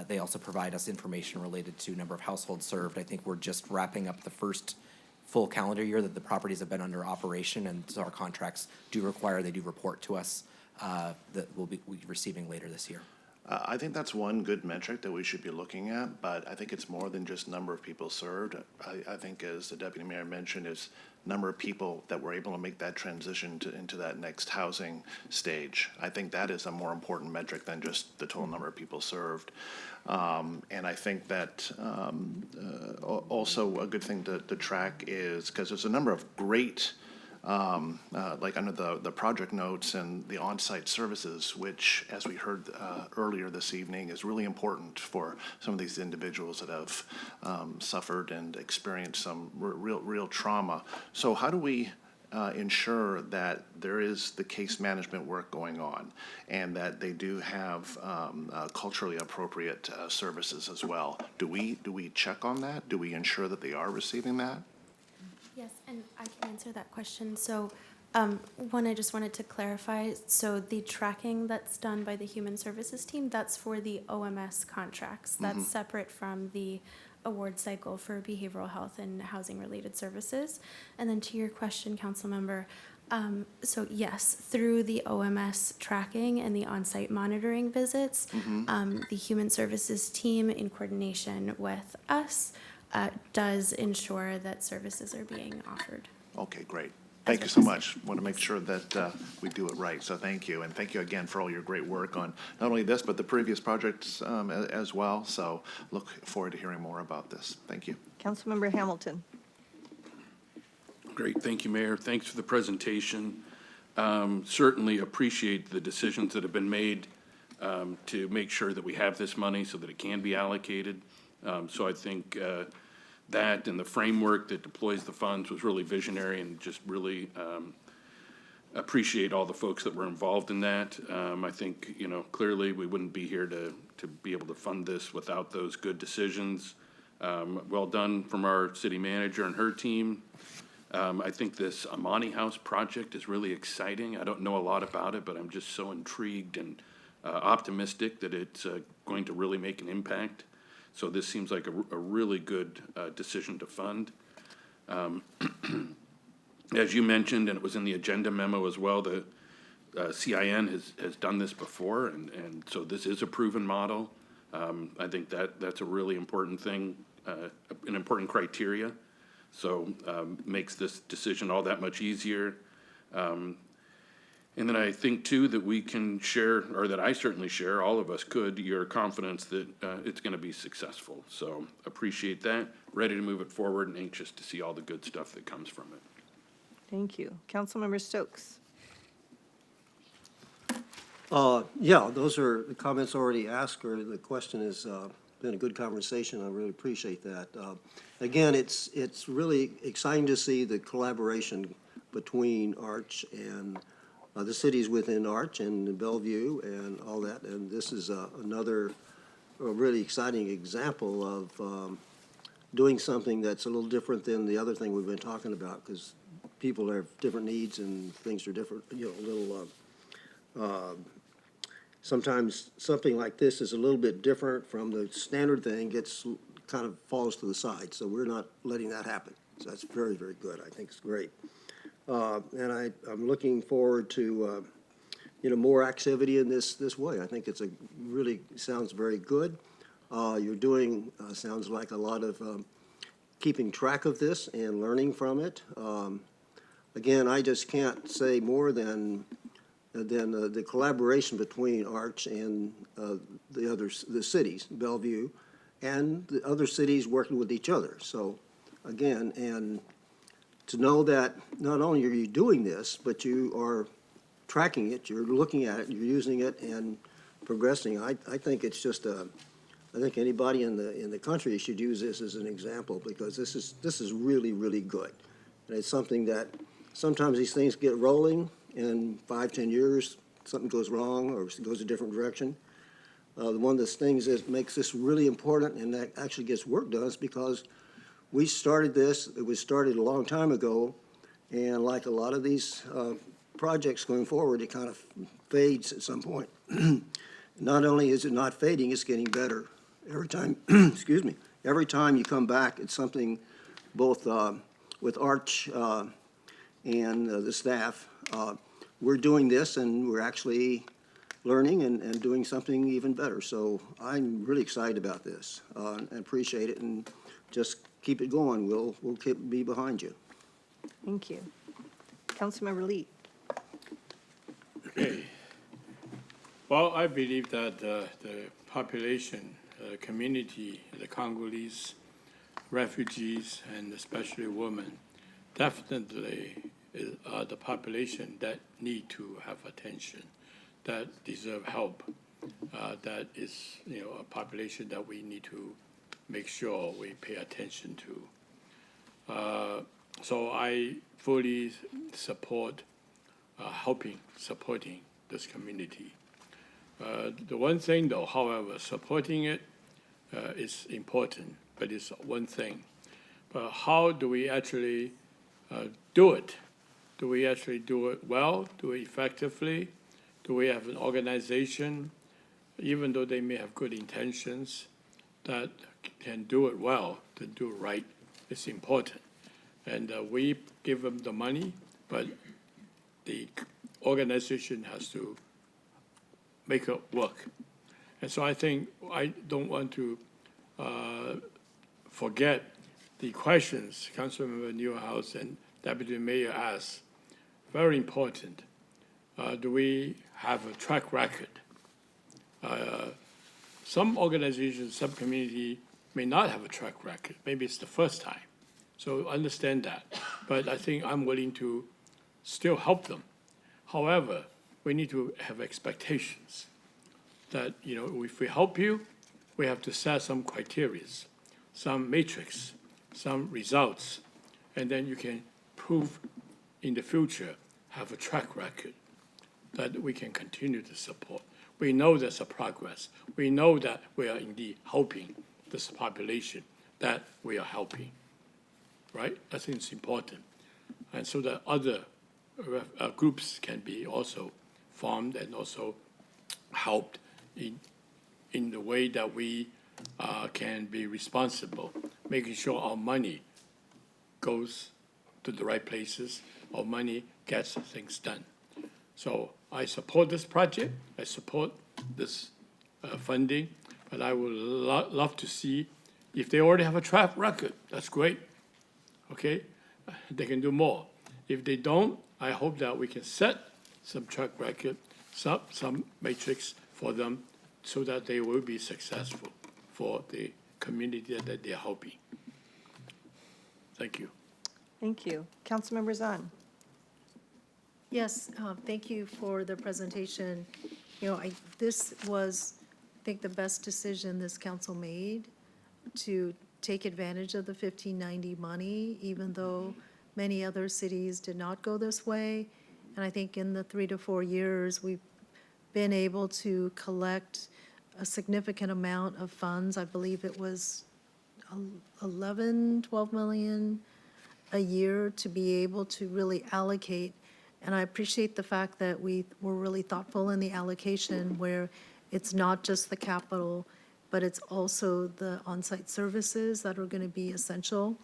they also provide us information related to number of households served. I think we're just wrapping up the first full calendar year that the properties have been under operation, and so our contracts do require they do report to us that we'll be receiving later this year. I think that's one good metric that we should be looking at, but I think it's more than just number of people served. I think, as the deputy mayor mentioned, is number of people that were able to make that transition into that next housing stage. I think that is a more important metric than just the total number of people served. And I think that also a good thing to track is, because there's a number of great like under the project notes and the on-site services, which, as we heard earlier this evening, is really important for some of these individuals that have suffered and experienced some real trauma. So how do we ensure that there is the case management work going on and that they do have culturally appropriate services as well? Do we check on that? Do we ensure that they are receiving that? Yes, and I can answer that question. So, one, I just wanted to clarify, so the tracking that's done by the Human Services team, that's for the OMS contracts. That's separate from the award cycle for behavioral health and housing-related services. And then to your question, Councilmember, so yes, through the OMS tracking and the on-site monitoring visits, the Human Services team, in coordination with us, does ensure that services are being offered. Okay, great. Thank you so much. Want to make sure that we do it right, so thank you. And thank you again for all your great work on not only this, but the previous projects as well. So look forward to hearing more about this. Thank you. Councilmember Hamilton. Great, thank you, Mayor. Thanks for the presentation. Certainly appreciate the decisions that have been made to make sure that we have this money so that it can be allocated. So I think that and the framework that deploys the funds was really visionary, and just really appreciate all the folks that were involved in that. I think, clearly we wouldn't be here to be able to fund this without those good decisions. Well done from our city manager and her team. I think this Amani House project is really exciting. I don't know a lot about it, but I'm just so intrigued and optimistic that it's going to really make an impact. So this seems like a really good decision to fund. As you mentioned, and it was in the agenda memo as well, the CIN has done this before, and so this is a proven model. I think that's a really important thing, an important criteria. So makes this decision all that much easier. And then I think, too, that we can share, or that I certainly share, all of us could, your confidence that it's going to be successful. So appreciate that, ready to move it forward, and anxious to see all the good stuff that comes from it. Thank you. Councilmember Stokes. Yeah, those are the comments already asked, or the question has been a good conversation. I really appreciate that. Again, it's really exciting to see the collaboration between Arch and the cities within Arch and Bellevue and all that. And this is another really exciting example of doing something that's a little different than the other thing we've been talking about, because people have different needs and things are different, a little, sometimes something like this is a little bit different from the standard thing, kind of falls to the side. So we're not letting that happen. So that's very, very good. I think it's great. And I'm looking forward to, more activity in this way. I think it's really sounds very good. You're doing, sounds like a lot of keeping track of this and learning from it. Again, I just can't say more than the collaboration between Arch and the cities, Bellevue, and the other cities working with each other. So, again, and to know that not only are you doing this, but you are tracking it, you're looking at it, you're using it and progressing. I think it's just I think anybody in the country should use this as an example, because this is really, really good. And it's something that sometimes these things get rolling, and 5-10 years something goes wrong or goes a different direction. One of the things that makes this really important and that actually gets work done is because we started this, it was started a long time ago, and like a lot of these projects going forward, it kind of fades at some point. Not only is it not fading, it's getting better every time, excuse me, every time you come back, it's something both with Arch and the staff. We're doing this, and we're actually learning and doing something even better. So I'm really excited about this and appreciate it, and just keep it going. We'll be behind you. Thank you. Councilmember Lee. Okay. Well, I believe that the population, community, the Congolese refugees, and especially women, definitely are the population that need to have attention, that deserve help. That is, a population that we need to make sure we pay attention to. So I fully support supporting this community. The one thing, though, however, supporting it is important, but it's one thing. But how do we actually do it? Do we actually do it well? Do it effectively? Do we have an organization, even though they may have good intentions, that can do it well, to do it right? It's important. And we give them the money, but the organization has to make it work. And so I think I don't want to forget the questions Councilmember Newhouse and Deputy Mayor asked. Very important. Do we have a track record? Some organizations, some community may not have a track record. Maybe it's the first time. So understand that. But I think I'm willing to still help them. However, we need to have expectations that, if we help you, we have to set some criteria, some matrix, some results, and then you can prove in the future, have a track record that we can continue to support. We know there's a progress. We know that we are indeed helping this population that we are helping, right? I think it's important. And so that other groups can be also formed and also helped in the way that we can be responsible, making sure our money goes to the right places, our money gets things done. So I support this project, I support this funding, but I would love to see if they already have a track record, that's great, okay? They can do more. If they don't, I hope that we can set some track record, some matrix for them so that they will be successful for the community that they're helping. Thank you. Thank you. Councilmember Zahn. Yes, thank you for the presentation. This was, I think, the best decision this council made to take advantage of the 1590 money, even though many other cities did not go this way. And I think in the 3 to 4 years, we've been able to collect a significant amount of funds. I believe it was 12 million a year to be able to really allocate. And I appreciate the fact that we were really thoughtful in the allocation where it's not just the capital, but it's also the on-site services that are going to be essential.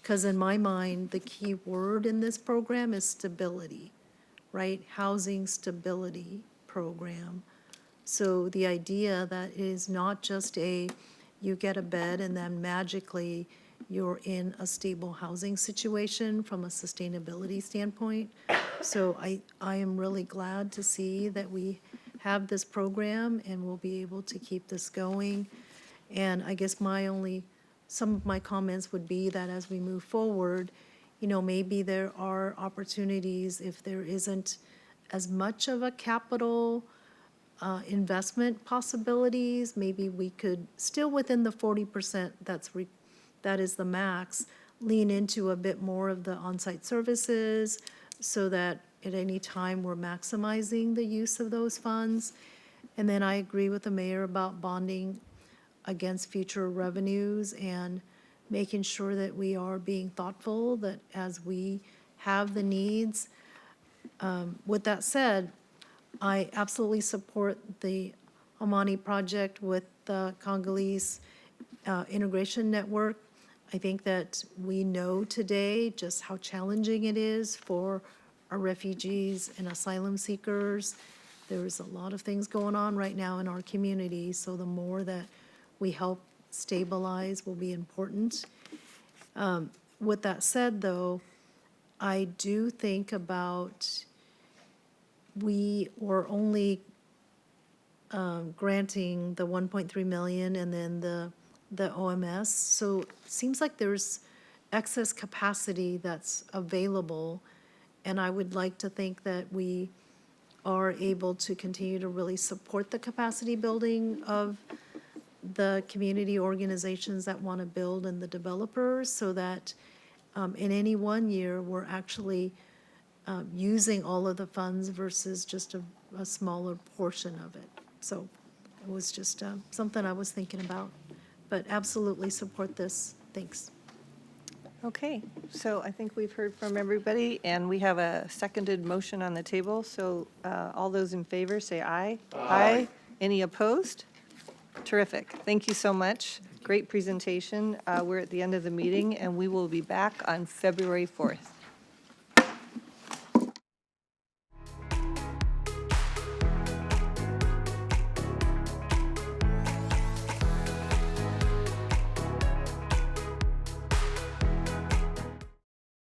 Because in my mind, the key word in this program is stability, right? Housing stability program. So the idea that is not just you get a bed and then magically you're in a stable housing situation from a sustainability standpoint. So I am really glad to see that we have this program and we'll be able to keep this going. And I guess some of my comments would be that as we move forward, maybe there are opportunities if there isn't as much of a capital investment possibilities, maybe we could, still within the 40% that is the max, lean into a bit more of the on-site services so that at any time we're maximizing the use of those funds. And then I agree with the mayor about bonding against future revenues and making sure that we are being thoughtful, that as we have the needs. With that said, I absolutely support the Amani project with the Congolese Integration Network. I think that we know today just how challenging it is for our refugees and asylum seekers. There's a lot of things going on right now in our community, so the more that we help stabilize will be important. With that said, though, I do think about, we were only granting the 1.3 million and then the OMS. So it seems like there's excess capacity that's available. And I would like to think that we are able to continue to really support the capacity building of the community organizations that want to build and the developers, so that in any one year, we're actually using all of the funds versus just a smaller portion of it. So it was just something I was thinking about, but absolutely support this. Thanks. Okay, so I think we've heard from everybody, and we have a seconded motion on the table. So all those in favor, say aye. Aye. Any opposed? Terrific. Thank you so much. Great presentation. We're at the end of the meeting, and we will be back on February 4th.